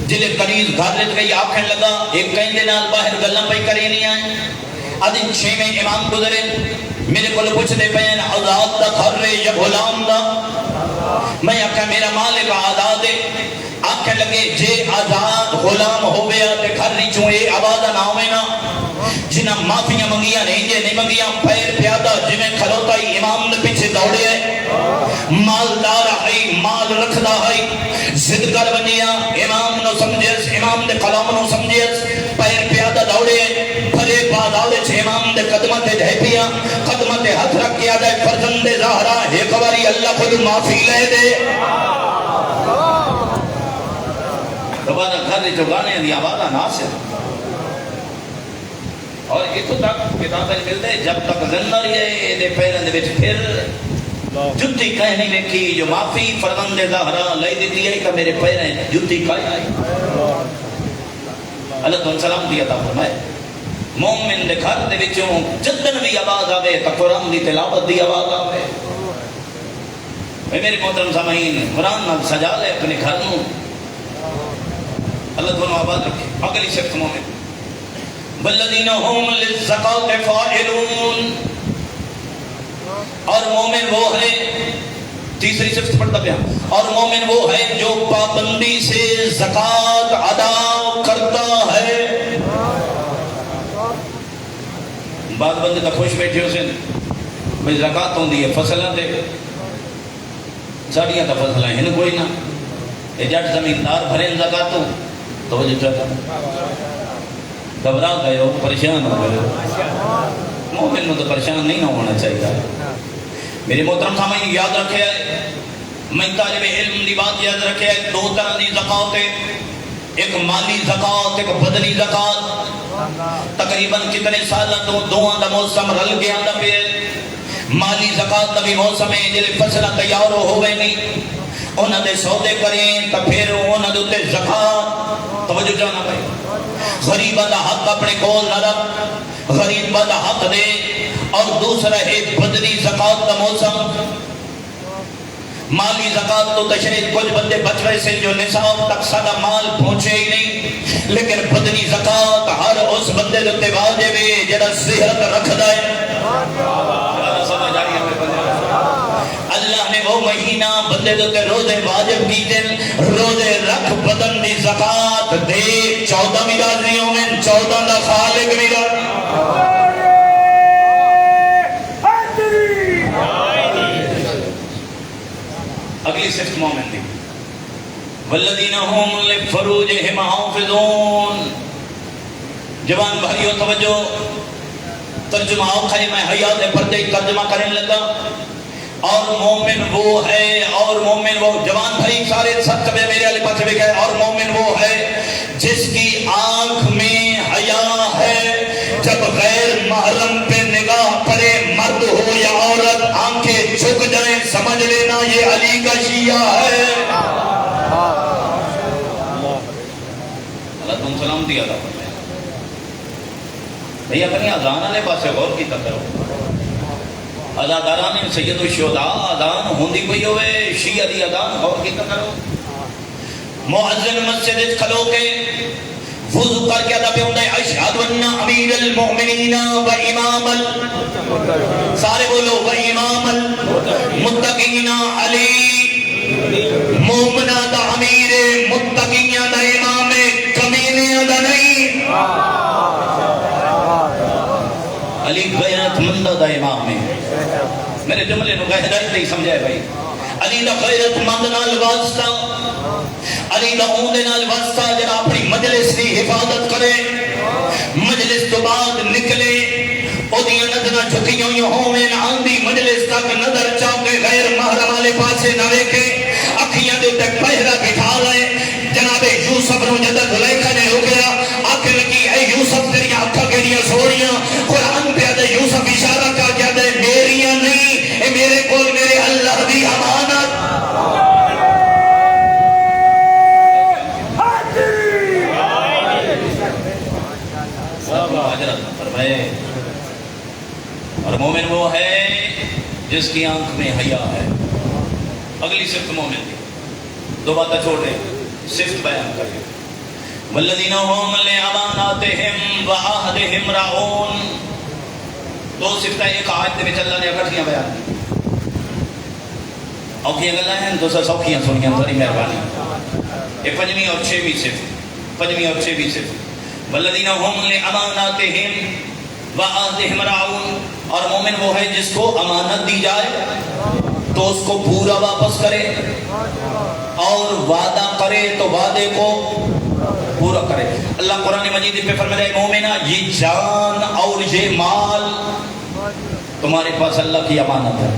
جلے قریض گھر رہت گئی. آکھیں لگا ایک کہیں دے نال باہر گلہ پہ کرے نہیں آئے. ادھن 6ویں امام گزرے میرے کو پوچھ دے پہن آزاد دا گھر رہے یا غلام دا. میں آکھا میرا مالک آزاد ہے. آکھیں لگے جے آزاد غلام ہو گیا تے گھر ریچوں یہ آوازہ نہ ہوئے نا. جنہ معافیاں منگیاں نہیں جے نہیں منگیاں پیر پیادہ جمیں کھلوتا ہی امام نے پیچھے دوڑے ہے. مالدار ہے، مال رکھدا ہے، زد کر بنیا امام نو سمجھس، امام دے کلام نو سمجھس. پیر پیادہ دوڑے بھلے بازاوے چھے امام دے قدمت دے پیا قدمت ہاتھ رکھ کے آدھے فرزند زہرا ایک باری اللہ خود معافی لے دے. دوبارہ گھر جو گانے دی آوازہ ناصر اور اتو تک کتاب ملتے جب تک زندہ رہے دے پیرن دے وچ پھر جتی کہیں نہیں دیکھی جو معافی فرزند زہرا لے دیتی ہے کہ میرے پیرن جتی کہیں آئی. اللہ تعالیٰ سلام دیا تھا فرمائے مومن دے گھر دے وچوں جدن بھی آواز آوے تا قرآن دی تلاوت دی آواز آوے. میرے محترم سامعین قرآن نال سجا لے اپنے گھر نوں. اللہ تعالیٰ آواز رکھے. اگلی صفت مومن والذین هم للزکاۃ فاعلون. اور مومن وہ ہے تیسری صفت پڑھتا پیا اور مومن وہ ہے جو پابندی سے زکاۃ ادا کرتا ہے. بعض بندے تو خوش بیٹھے اسے بھئی زکاۃ ہوندی ہے فصلاں تے ساڑیاں تا فصلاں ہیں کوئی نہ یہ جٹ زمیندار بھریں زکاتوں توجہ چاہتا گھبرا گئے ہو پریشان ہو گئے ہو. مومن میں تو پریشان نہیں ہونا چاہیے. میرے محترم سامعین یاد رکھے میں طالب علم دی بات یاد رکھے دو طرح دی زکات ہے، ایک مالی زکات ایک بدنی زکات. تقریباً کتنے سال تو دعا دا موسم رل گیا دا پہ مالی زکات دا بھی موسم ہے جلے فصلہ تیار ہوئے نہیں انہاں دے سودے کریں تو پھر انہاں دے زکات توجہ جانا بھائی غریبہ دا حق اپنے کول نہ رکھ غریبہ دا حق دے اور دوسرا ہے بدنی زکات دا موسم مالی زکات تو تشریح کچھ بندے بچ رہے سے جو نصاب تک سادہ مال پہنچے ہی نہیں لیکن بدنی زکات ہر اس بندے دے واجب ہے جڑا صحت رکھدا ہے اللہ نے وہ مہینہ بندے دے روزے واجب کیتے روزے رکھ بدن دی زکات دے 14 میلادیوں میں 14 دا خالق میلاد اگلی صفت مومن دی والذین هم لفروجہم حافظون جوان بھائیو توجہ ترجمہ اوکھا ہے میں حیات پردے ترجمہ کرنے لگا اور مومن وہ ہے اور مومن وہ جوان بھائی سارے سب کبھی میرے علی پاس بھی گئے اور مومن وہ ہے جس کی آنکھ میں حیا ہے جب غیر محرم پہ نگاہ پڑے مرد ہو یا عورت آنکھیں جھک جائیں سمجھ لینا یہ علی کا شیعہ ہے اللہ تم سلام دیا تھا بھئی اپنی اذان والے پاسے غور کی کرو اداداران سید الشہداء اذان ہوندی کوئی ہوئے شیعہ دی اذان غور کی کرو مؤذن مسجد کھلو کے وضو کر کے ادا پہ ہوندہ ہے اشہد ان امیر المؤمنین و امام سارے بولو و امام المتقین علی مومنہ دا امیر متقین دا امام کمینے دا نہیں علی غیرت مندہ دا امام ہے میرے جملے نو غیرت نہیں سمجھائے بھائی علی دا غیرت مند نال واسطہ علی دا اوندے نال واسطہ جنہا اپنی مجلس کی حفاظت کرے مجلس تو بعد نکلے او دیا نظرہ جھکی ہوں میں آندھی مجلس تک نظر چاہ کے غیر محرم والے پاسے نہ رکھے اکھیاں دے تک پہرا بٹھا لائے جناب یوسف نو جدد زلیخا نے ہو گیا آخر لگی اے یوسف تیری آنکھا کے لیے سوڑیاں قرآن پہ آدھے یوسف اشارہ کا کیا دے میریاں نہیں اے میرے کول میرے اللہ دی امانت اور مومن وہ ہے جس کی آنکھ میں حیا ہے اگلی صفت مومن دی دو باتیں چھوڑ رہے صفت بیان کریں والذین هم لأماناتهم وعہدهم راعون دو صفتیں ایک آیت میں اللہ نے اکٹھیاں بیان کی اوکھیاں گلہ ہیں دوسرا سوکھیاں سنیاں تھوڑی مہربانی ایک پنجویں اور چھویں صفت پنجویں اور چھویں صفت والذین هم لأماناتهم وعہدهم راعون اور مومن وہ ہے جس کو امانت دی جائے تو اس کو پورا واپس کرے اور وعدہ کرے تو وعدے کو پورا کرے اللہ قرآن مجید پہ فرمائے مومنہ یہ جان اور یہ مال تمہارے پاس اللہ کی امانت ہے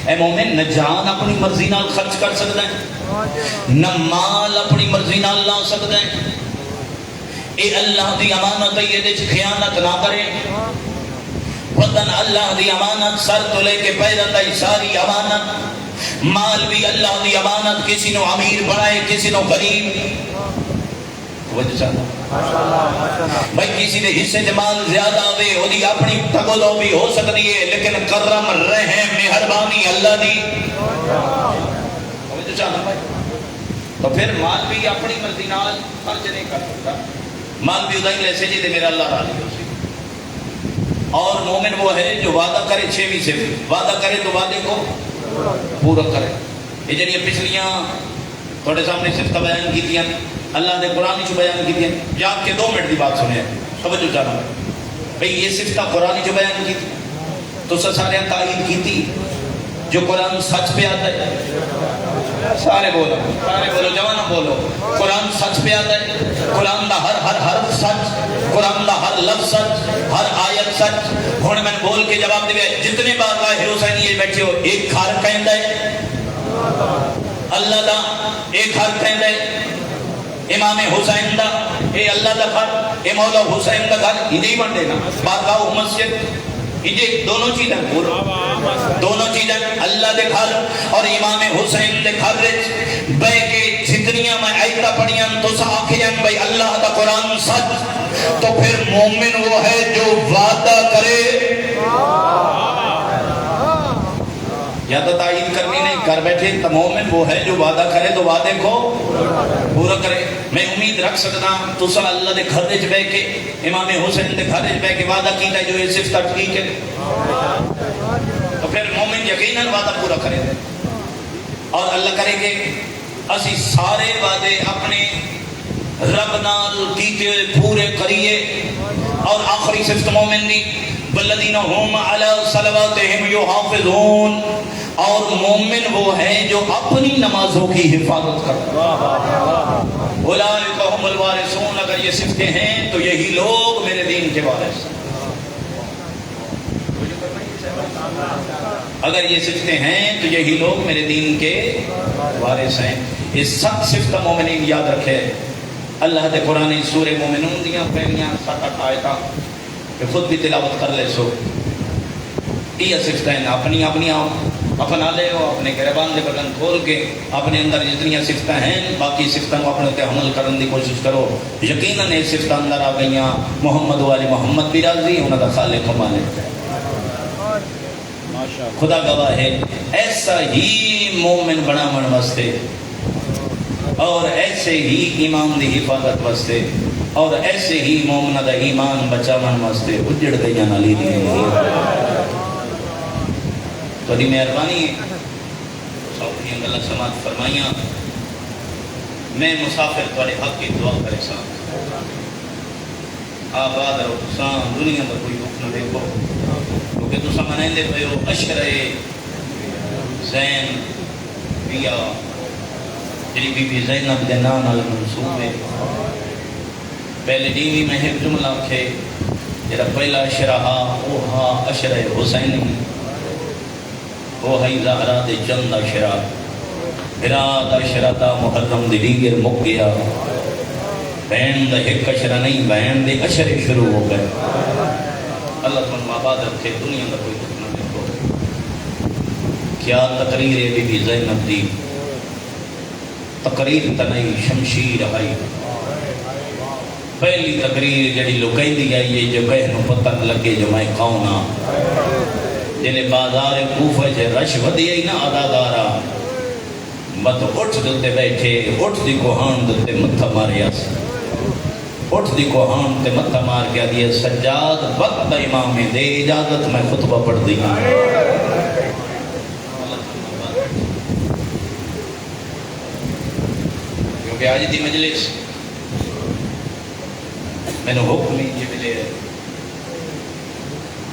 اے مومن نہ جان اپنی مرضی نال خرچ کر سکتا ہے نہ مال اپنی مرضی نال لا سکتا ہے اے اللہ دی امانت ہے یہ دے خیانت نہ کرے وطن اللہ دی امانت سر تو لے کے پیدا تائی ساری امانت مال بھی اللہ دی امانت کسی نو امیر بڑھائے کسی نو غریب وجہ چاہتا بھائی کسی نے حصے جمال زیادہ ہوئے ہو دی اپنی تگلو بھی ہو سکتی ہے لیکن کرم رحم مہربانی اللہ دی وجہ چاہتا بھائی تو پھر مال بھی اپنی مرضی نال خرچ نہیں کر سکتا مال بھی ادائی ایسے جی دے میرا اللہ راضی ہو سی اور مومن وہ ہے جو وعدہ کرے چھویں سے وعدہ کرے تو وعدے کو پورا کرے یہ جنہیں پچھلیاں تھوڑے سامنے صفت بیان کی تھی اللہ نے قرآن جو بیان کی تھی یاد کے 2 منٹ دی بات سنے توجہ جانا بھئی یہ صفتہ قرآن جو بیان کی تھی تو سارے تائید کی تھی جو قرآن سچ پہ آتا ہے سارے بولو جوانا بولو قرآن سچ پہ آتا ہے قرآن دا ہر حرف سچ قرآن دا ہر لفظ سچ ہر آیت سچ ہونے میں بول کے جواب دے جتنے بار ظاہر حسینی یہ بیٹھے ہو ایک گھر کہندہ ہے اللہ دا ایک گھر کہندہ ہے امام حسین دا اے اللہ دا گھر، اے مولا حسین دا گھر ہی نہیں بن دینا بارگاہ مسجد یہ دونوں چیزیں دونوں چیزیں اللہ دے گھر اور امام حسین دے گھر بے کے جتنیاں میں آیتاں پڑھیاں تو آکھیاں بھئی اللہ دا قرآن سچ، تو پھر مومن وہ ہے جو وعدہ کرے یا تو تائید کرنی نہیں کر بیٹھے، تو مومن وہ ہے جو وعدہ کرے تو وعدے کو پورا کرے۔ میں امید رکھ سکتا تو سا اللہ دے گھر وچ بیٹھ کے امام حسین دے گھر وچ بیٹھ کے وعدہ کیتا ہے جو یہ صفت ٹھیک ہے، تو پھر مومن یقیناً وعدہ پورا کرے اور اللہ کرے کہ اسی سارے وعدے اپنے رب نال کیتے پورے کریے۔ اور آخری صفت مومن دی والذین هم علی صلواتہم یحافظون، اور مومن وہ ہے جو اپنی نمازوں کی حفاظت کرتا ہے۔ اولئک هم الوارثون، اگر یہ صفتیں ہیں تو یہی لوگ میرے دین کے وارث ہیں۔ اگر یہ صفتیں ہیں تو یہی لوگ میرے دین کے وارث ہیں۔ یہ سب صفت مومنین یاد رکھے۔ اللہ دے قرآن سورہ مومنون دیاں پہلیاں 7-8 آیتاں کہ خود بھی تلاوت کر لے سو، یہ صفتیں اپنی اپنا لے ہو، اپنے گربان دے بٹن کھول کے اپنے اندر جتنی صفتیں ہیں باقی صفتوں کو اپنے تے عمل کرنے کی کوشش کرو۔ یقیناً یہ صفتیں اندر آ گئیاں، محمد والی محمد بھی راضی، انہوں کا خالق و مالک خدا گواہ ہے۔ ایسا ہی مومن بناون واسطے اور ایسے ہی ایمان دی حفاظت واسطے اور ایسے ہی مومنہ دا ایمان بچاون واسطے اجڑ گئی نالی دی تو دی مہربانی ہے سوکھیاں گلہ سماعت فرمائیاں۔ میں مسافر تھوڑے حق کی دعا کرے ساں، آباد رہو ساں، دنیا میں کوئی دکھ نہ دیکھو، کیونکہ تو سمجھیں دے پہ ہو اشرے زین بیا جری بی بی زینب دے نام علی منصوب ہے۔ پہلے دیوی میں ایک جملہ کھے جرا پہلا اشرہا اوہا اشرہ حسینی، اوہی زہرہ دے چند اشرہ براد اشرہ دا محرم دی دیگر مک گیا، بین دا ایک اشرہ نہیں بین دے اشرے شروع ہو گئے۔ اللہ تم آباد رکھے، دنیا میں کوئی دکھ نہ دیکھو۔ کیا تقریر ہے بی بی زینب دی، تقریر تنائی شمشیر آئی، پہلی تقریر جڑی لکائی دی آئی ہے جو کہنو پتن لگے جو میں کھاؤنا، جنہیں بازار کوفہ جے رش ودی آئی نا ادادارا مت اٹھ دلتے بیٹھے، اٹھ دی کوہان دلتے متھا ماریا سی، اٹھ دی کوہان تے متھا مار کیا دیا سجاد وقت امام دے اجازت میں خطبہ پڑھ دیا۔ کیونکہ آج دی مجلس میں نے حکم یہ ملے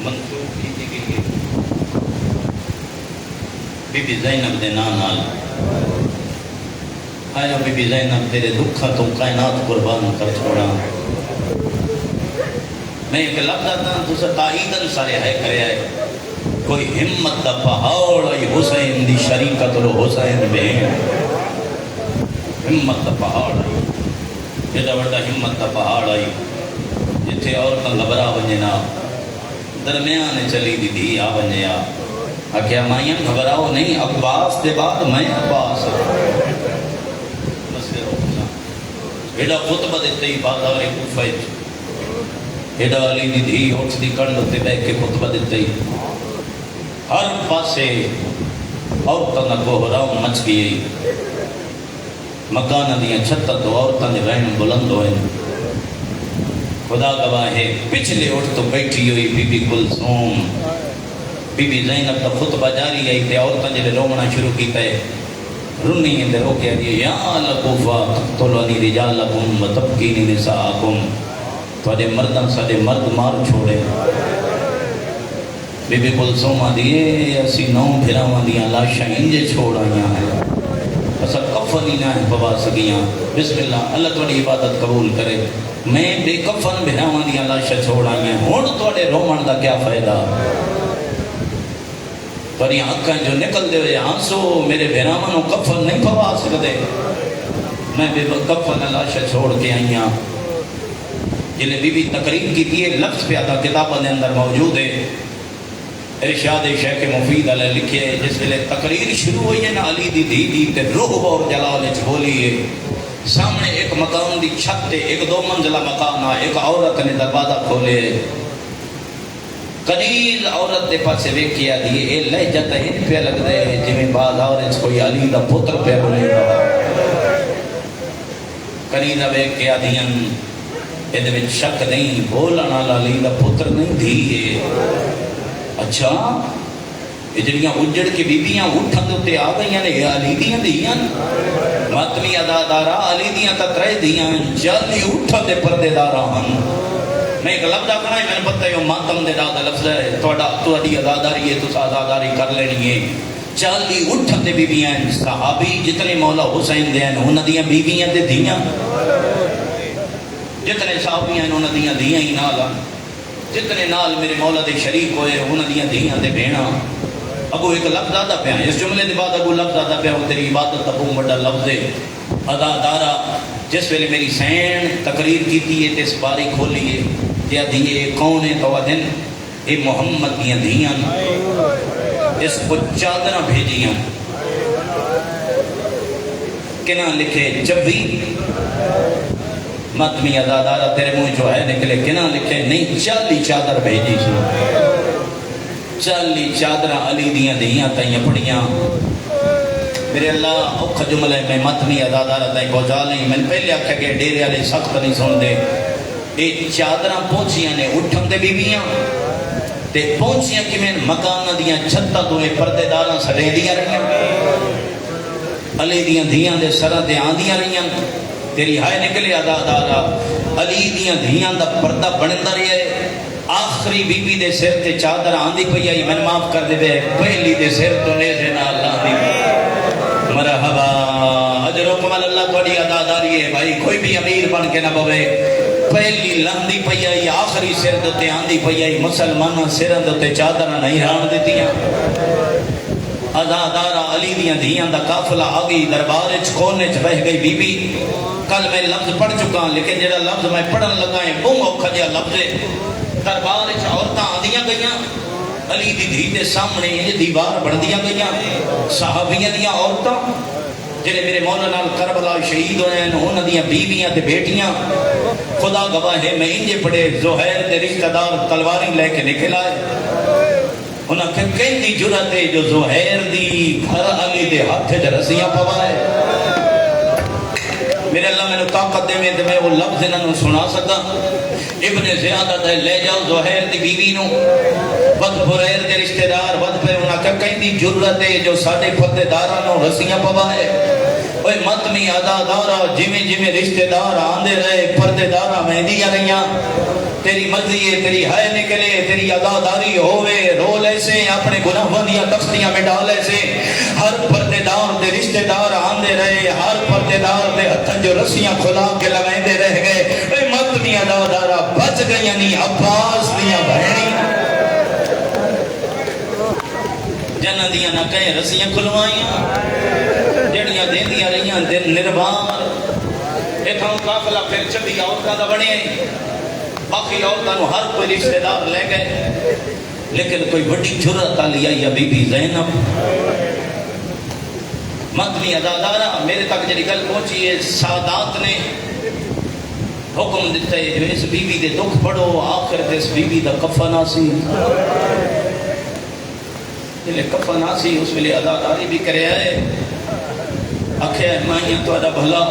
منسوخ کی گئی بی بی زینب دے نال آیا بی بی زینب تیرے دکھا تو کائنات قربان کر چھوڑا۔ میں ایک لفظ آتا تو سے تائیدن سارے ہے کرے آئے کوئی ہمت دا پہاڑ آئی حسین دی شریکت رو حسین بہن، ہمت دا پہاڑ آئی جدہ بڑا ہمت دا پہاڑ آئی جتھے عورتاں گھبرا ونجنا درمیان چلی دی دی آ ونجیا آکھیا مائیں گھبراؤ نہیں عباس دے بعد میں عباس مسئلہ روکنا ایڈا خطبہ دیتے ہی بازار کوفہ ایڈا علی دی دی اٹھ دی کنڈ تے بیٹھ کے خطبہ دیتے ہی ہر پاسے عورتاں کو حرام مچ گئی، مکان دیاں چھتاں تو عورتاں دے رہن بلند ہوئے۔ خدا گواہ ہے پچھلے اٹھ تو بیٹھی ہوئی بی بی کلثوم بی بی زینب کا خطبہ جاری آئی تے عورتاں جلے رومنا شروع کی پہ رنی اندر ہو کے آدھی یا لکوفا تقتلونی رجالکم و تبکینی نساءکم، تھوڑے مردان ساڑے مرد مار چھوڑے۔ بی بی کلثوم آدھی اسی نو بھراوان دیاں لاشاں انجے چھوڑ آئیاں ہیں، اسا کفن ہی نہ پوا سکیاں۔ بسم اللہ اللہ تھوڑی عبادت قبول کرے۔ میں بے کفن بھراوان دیاں لاشاں چھوڑ آئیاں، ہون تھوڑے رومن دا کیا فائدہ؟ تھوڑی آنکھاں جو نکل دے ہوئے آنسو میرے بھراوانوں کفن نہیں پوا سکتے، میں بے کفن لاشا چھوڑ کے آئی ہوں. جنہیں بی بی تقریر کی تھی لفظ پہ آتا کتابوں کے اندر موجود ہے. ارشاد شیخ مفید علیہ لکھے جس ویلے تقریر شروع ہوئی ہے نا علی دی دی تے روح اور جلال وچ بولی ہے. سامنے ایک مکان دی چھت تے ایک 2 منزلہ مکان ہے. ایک عورت نے دروازہ کھولے قلیل عورت دے پاسے ویکھیا دی اے لہجہ تے ان پہ لگ دے جویں بازار وچ کوئی علی دا پتر پہ بنے گا. قلیل ویکھیا دیاں اے دے وچ شک نہیں بولن والا علی دا پتر نہیں دھی ہے. اچھا یہ جڑیاں اجڑ کے بیبیاں اٹھن دے تے آ گئیاں نے یہ علی دیاں دیاں ماتمی ادادارا علی دیاں تترے دیاں جلدی اٹھن دے پردے داراں ہن. میں ایک لفظ آکھنا ہے میں نے پتہ ہے ماتم دے دا لفظ ہے تہاڈی اداداری ہے تساں اداداری کر لینی ہے. جلدی اٹھن دے بیبیاں صحابی جتنے مولا حسین دے ہیں انہاں دیاں بیبیاں تے دیاں جتنے صحابیاں انہاں دیاں دیاں ہی نال جتنے نال میرے مولا دے شریک ہوئے انہاں دیاں دیاں تے بہناں. اگو ایک لفظ آتا پیا اس جملے دے بعد اگو لفظ آتا پیا وہ تیری عبادت دا بہت بڑا لفظ ہے ادادارا. جس ویلے میری سین تقریر کیتی ہے تے اس باری کھولی ہے تے دیے کون ہے تو دن اے محمد دیاں دیاں اس کو چادراں بھیجیاں کنا لکھے جبی ماتمی ادادارا تیرے منہ جو ہے نکلے کنا لکھے نہیں 40 چادر بھیجی سی. 40 چادراں علی دیاں دیاں تائیں پڑیاں. میرے اللہ اوکھا جملے میں ماتمی ادادارا تائیں پہنچا لیں. میں نے پہلے آکھا کہ ڈیرے والے سخت نہیں سن دے. اے چادراں پہنچیاں نے اٹھن دے بیبیاں تے پہنچیاں کہ میں مکان دیاں چھتاں تو پردے داراں سڑے دیاں رہیاں علی دیاں دیاں دے سراں تے آندیاں رہیاں. تیری ہائے نکلے ادادارا علی دیاں دیاں دا پردہ بندا رہیا ہے. آخری بی بی دے سر تے چادر آندی پئی آئی میں معاف کر دے پہلی دے سر تو نیزے نال لاندی. مرحبا اجرکم اللہ تہاڈی اداداری ہے بھائی. کوئی بھی امیر بن کے نہ پوے پہلی لاندی پئی آئی آخری سر تے آندی پئی آئی. مسلماناں سراں تے چادراں نہیں ران دتیاں. ادادارا علی دیاں دیاں دا قافلہ آ گئی دربار وچ کونے وچ بہ گئی بی بی. کل میں لفظ پڑھ چکا ہوں لیکن جڑا لفظ میں پڑھن لگا ہے بہت اوکھا جہا لفظ ہے. دربار وچ عورتاں آندیاں گئیاں علی دی دھی دے سامنے یہ دیوار بندیاں گئیاں. صحابیاں دیاں عورتاں جڑے میرے مولا نال کربلا شہید ہوئے ہیں انہاں دیاں بیویاں تے بیٹیاں خدا گواہ ہے میں انجے پڑے زہیر دے رشتہ دار تلواری لے کے نکل آئے. انہاں کہ کہندی جرات ہے جو زہیر دی گھر علی دے ہاتھ وچ رسیاں پوائے. میرے اللہ میں نے طاقت دے میں وہ لفظ انہوں سنا سکا. ابن زیادت ہے لے جاؤ زہیر دی بیوی نو بد بریر دے رشتہ دار بد پر انہاں کہ کہندی جرات ہے جو ساڈے پردے داراں نو رسیاں پوائے. اوے ماتمی ادادارا جویں جویں رشتہ دار آندے رہے پردے داراں ویندیاں رہیاں. تیری مرضی ہے تیری ہائے نکلے تیری اداداری ہوئے رول ایسے اپنے گناہوں دیاں تختیاں میں ڈال ایسے. ہر پردے دار دے رشتہ دار آندے رہے ہر پردے دار دے ہتھاں جو رسیاں کھلا کے لویندے رہ گئے. اے ماتمی ادادارا بچ گئیاں نہیں عباس دیاں بہنی جنہ دیاں نہ کہیں رسیاں کھلوائیاں جڑیاں دیندیاں رہیاں دن نروان. ایک ہم قافلہ پھر 26 عورتاں دا بنے باقی عورتاں نو ہر کوئی رشتہ دار لے گئے لیکن کوئی بڑی جرات والی آئی بی بی زینب. ماتمی ادادارا میرے تک جڑی گل پہنچی ہے سادات نے حکم دیتا ہے جو اس بی بی دے دکھ پڑھو آخر تے اس بی بی دا کفن آسی. جلے کفن آسی اس ویلے اداداری بھی کرے آئے آکھے مائیاں تہاڈا بھلا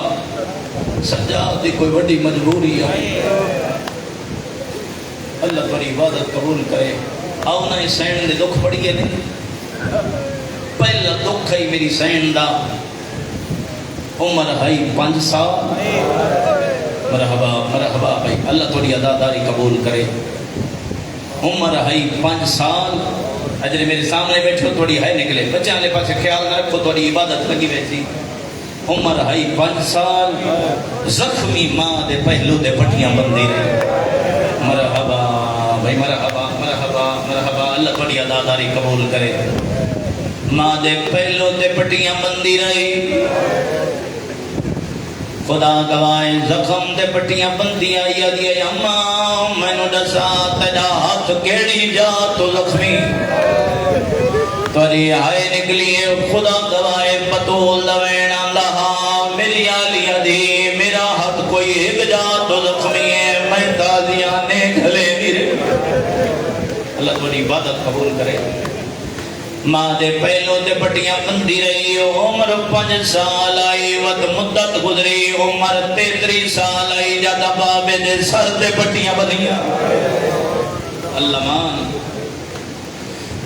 سجاد دی کوئی بڑی مجبوری ہے اللہ تیری عبادت قبول کرے. آؤ نہ سین دے دکھ پڑھیے نہیں. پہلا دکھ ہے میری سین دا عمر ہے 5 سال. مرحبا مرحبا بھائی اللہ تیری اداداری قبول کرے. عمر ہے 5 سال. اجرے میرے سامنے بیٹھو تھوڑی ہے نکلے بچہ والے پاس خیال نہ رکھو تھوڑی عبادت لگی بیٹھی. عمر ہے 5 سال. زخمی ماں دے پہلو دے پٹیاں بندی رہی. مرحبا بھائی مرحبا مرحبا مرحبا اللہ تھوڑی اداداری قبول کرے. ماں دے پہلو دے پٹیاں بندی رہی. خدا گواہ زخم تے پٹیاں بندیاں یادی اما مینوں دسا تیرا ہاتھ کیڑی جا تو زخمی تری آئے نکلی خدا گواہ بطول دوین اللہ میری آلیہ دی میرا ہاتھ کوئی ایک جا تو زخمی ہے میں تازیاں نیک لے میرے اللہ تمہاری عبادت قبول کرے ماں دے پہلو تے پٹیاں بندی رہی عمر 5 سال آئی وقت مدت گزری عمر 33 سال آئی جاتا بابے دے سر تے پٹیاں بندیاں اللہ مان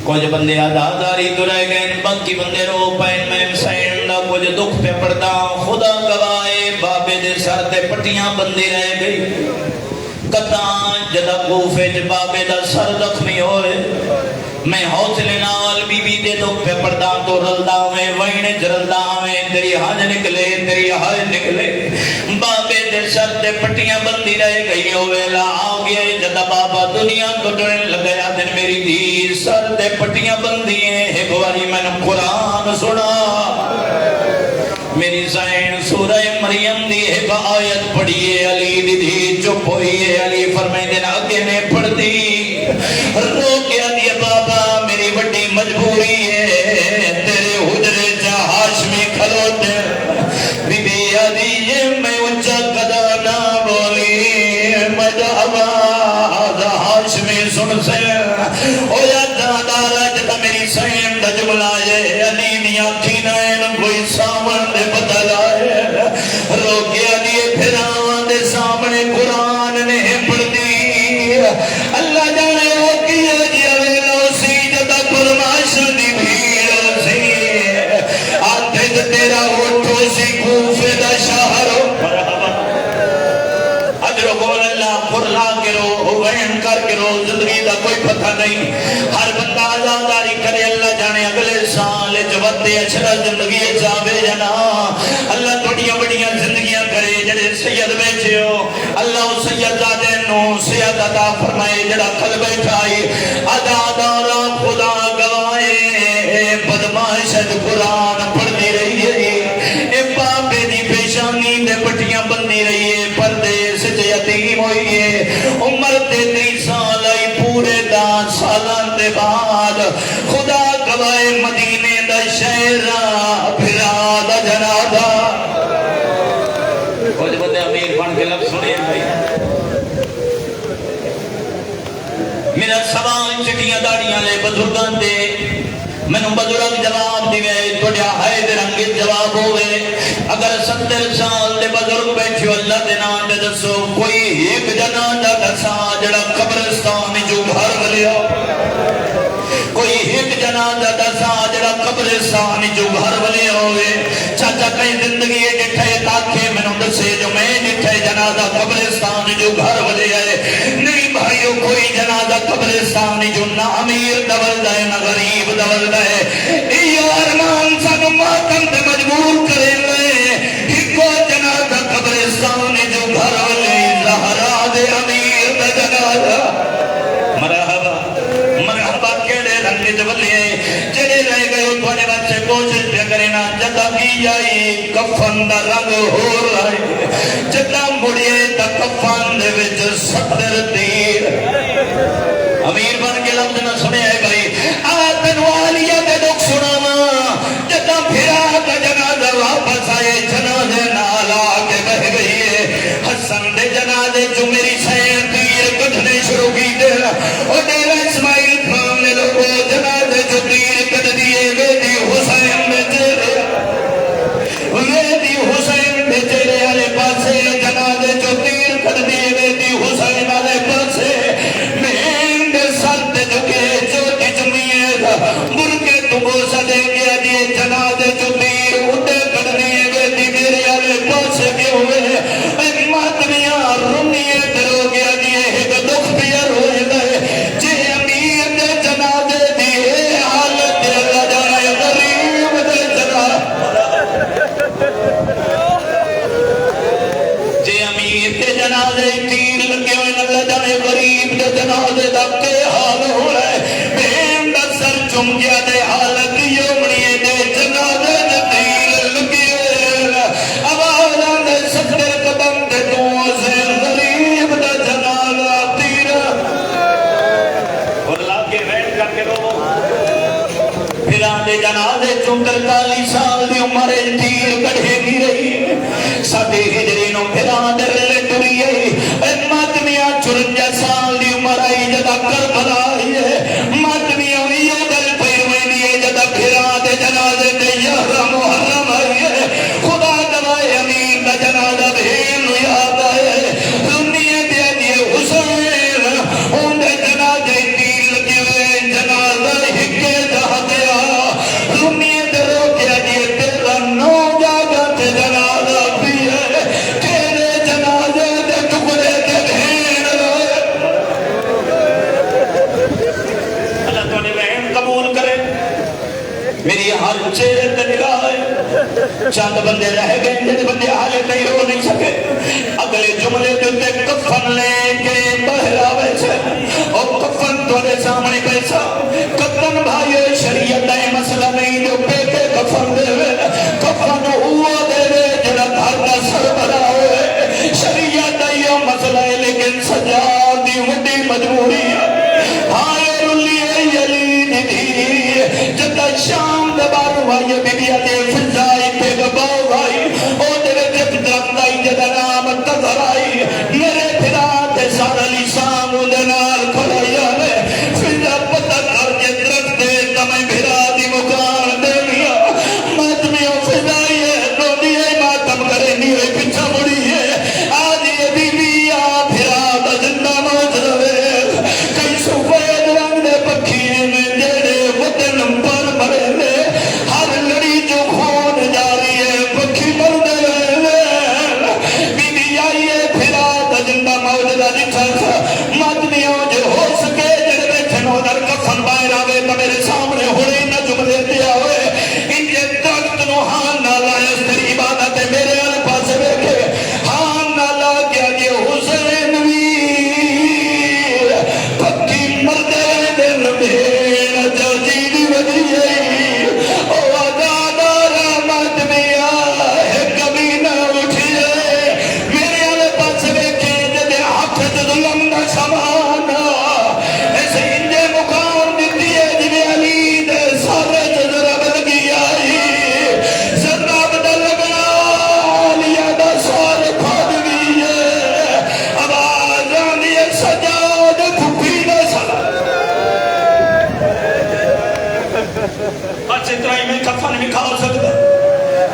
کچھ بندے آدھاری تو رہ گئے باقی بندے رو پین میں حسین دا کچھ دکھ پہ پڑتا خدا گواہے بابے دے سر تے پٹیاں بندی رہ گئی کتاں جدا کوفے چ بابے دا سر زخمی ہوئے میں حوصلے نال بی بی دے دکھ پہ پڑتا تو رلدا میں وینے جرلدا میں تیری حج نکلے تیری حج نکلے بابے دے سر تے پٹیاں بندی رہ گئی ہوئے لا آ گیا جدا بابا دنیا کو ڈرنے لگیا دن میری دی سر تے پٹیاں بندی ہیں ایک باری میں نے قرآن سنا میری زین سورہ مریم دی ایک آیت پڑھیے علی دی چپ ہوئیے علی فرمائے دن آگے نے پڑھ دی رو کے آدھی بابا میری بڑی مجبوری ہے تیرے حجرے جا ہاشمی کھلوتے بی بی آدھی یہ میں اونچا قدا نہ بولی مجھا آواز ہاشمی سن سے او یا دادارا جتا میری سین دا جملہ ہے علی میاں کی نائن کوئی سامن دے بدل آئے رو کے آدھی پھر آوان دے سامنے قرآن نے پڑھ دی اللہ جانے وہ کیا جی اویلو سی جدا قرماشن دی بھیڑ سی آتے تیرا ہوتو سی کوفے دا شہرو اجرو قول اللہ قرلا کے رو وین کر کے رو زندگی دا کوئی پتہ نہیں ہر بندہ آزاداری کرے اللہ جانے اگلے سال جوتے اچھرا زندگی چاہے جنا اللہ توڑیاں بڑیاں زندگیاں کرے جڑے سید بیچے ہو اللہ سید زادے نو سید عطا فرمائے جڑا کھل بیٹھائی ادا دارا خدا گوائے بدماشت قرآن پڑھ دی رہی ہے اے باپے دی پیشانی دے پٹیاں بندی رہی ہے پردے سے یتیم ہوئی ہے عمر 33 سال آئی پورے 10 سالان دے بعد خدا گوائے مدینے دا شہرہ پھرا دا جنادہ کچھ بندے امیر بن کے لفظ سنے بھائی میرا سوال چٹیاں داڑیاں لے بزرگان دے میں نے بزرگ جواب دیوے توڑیا ہائے دے رنگی جواب ہوئے اگر 70 سال دے بزرگ بیٹھو اللہ دے نام دے دسو کوئی ایک جنازہ دسا جڑا قبرستان جو گھر ولیا کوئی ایک جنازہ دسا جڑا قبرستان جو گھر ولیا ہوئے چاچا کئی زندگی جٹھے تاکھے میں نے دسے جو میں جٹھے جنازہ قبرستان جو گھر ولیا ہے نہیں بھائیو کوئی جنازہ قبرستان جو نہ امیر دول دائے نہ غریب دول دائے یہ ارمان سانو ماتم تے مجبور کرے لے ہکو جنازہ قبرستان جو گھر ولے زہرا دے امیر دا جنازہ مرحبا مرحبا کیڑے رنگ جبلے جڑے رہ گئے تھوڑے بچے کوشش پہ کرے نا جدا کی جائی کفن دا رنگ ہو رہے جدا مڑیے تا کفن دے وچ 70 تیر امیر بن کے لفظ نہ سنے آئے بھائی آتن والیہ دے دکھ سناما جدا پھرا کا جنازہ واپس آئے جنازے نالا کے بہ گئی ہے حسن دے جنازے جو میری سین تیر کٹھنے شروع کی دے اور ڈیرہ اسماعیل خان نے لوگو جنازے جو تیر کٹ دیے ویدی حسین میں چہرے ویدی حسین میں چہرے آلے پاسے جنازے جو تیر کٹ دیے ویدی حسین آلے پاسے مرکے تمہو سدے گیا دیئے جنازے جو تیر اٹھے کرنیے گئے دی میرے آلے پاسے کے ہوئے اے ماتمیاں رنیے درو گیا دیئے ایک دکھ پیر ہوئے گئے جے امیر دے جنازے دیئے حالت دے اللہ جائے غریب دے جے امیر دے جنازے تیر لگے ہوئے اللہ جائے غریب دے جنازے دا کے حال ہو رہے چم گیا دے حالت یومنی دے جنازے دے تیر لگی اب آوازان دے سکر ہر چہرے تے نگاہ ہے چند بندے رہ گئے جن بندے حالے نہیں ہو نہیں سکے اگلے جملے دیتے کفن لے کے باہر آوے چھے اور کفن توڑے سامنے پیسا کفن بھائیو شریعت ہے مسئلہ نہیں جو پیتے کفن دے وے کفن ہوا دے وے جنہ گھر کا سر بنا ہوئے شریعت ہے یہ مسئلہ ہے لیکن سجاد دی وڈی مجبوری ہے ہائے رلی یلی دی جتا شام دبارو بھائی بی بی آدھے فضائی پہ گباؤ بھائی او دے جب درمدائی جدہ نام تظہر آئی میرے پھرات سارا لیسان دنال کھڑائی آنے فضا پتہ کر کے درد دے تمہیں بھرا دی مکان دے لیا ماتمیوں فضائی ہے رو دیئے ماتم کرے نیوے پچھا مڑی ہے آج یہ بی بی آ پھرات زندہ موت روے کئی سفید رنگ دے پکھیے میں جیڑے وطن پر مرے لے ہر لڑی جو خون جاری ہے پکھی مر دے بی بی آئیے پھرات زندہ موت دا جٹھا تھا ماتمیوں جو ہو سکے جڑے بیٹھنو در کفن باہر آوے تو میرے سامنے ہوئے نہ جملے دیا ہوئے ان کے درد نو ہاں نالا ہے اس تری عبادت ہے میرے آنے پاس بیٹھے ہاں نالا کیا کہ حسین ویر پکی مردے دن میں جاجیدی بدی ہے او آدادار ماتمیاں ہے کبھی نہ اٹھئے میرے آنے پاس بیٹھے جدے حفظ ظلم نہ سمانا ایسے انجے مقام دیتی ہے جنہیں علی دے سارے جذرہ بلگی آئی ذرہ بدل لگنا لیا دا سارے پھادوی ہے اب آجانی سجاد پھوپی دا سلا بس اتنا ہی میں کفن بھی کھا سکتا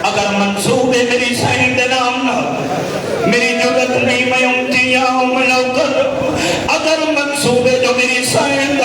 اگر منصوب ہے میری سائن دے نام نہ میری جرت نہیں میں امتیاں منو کر اگر منصوب ہے جو میری سائن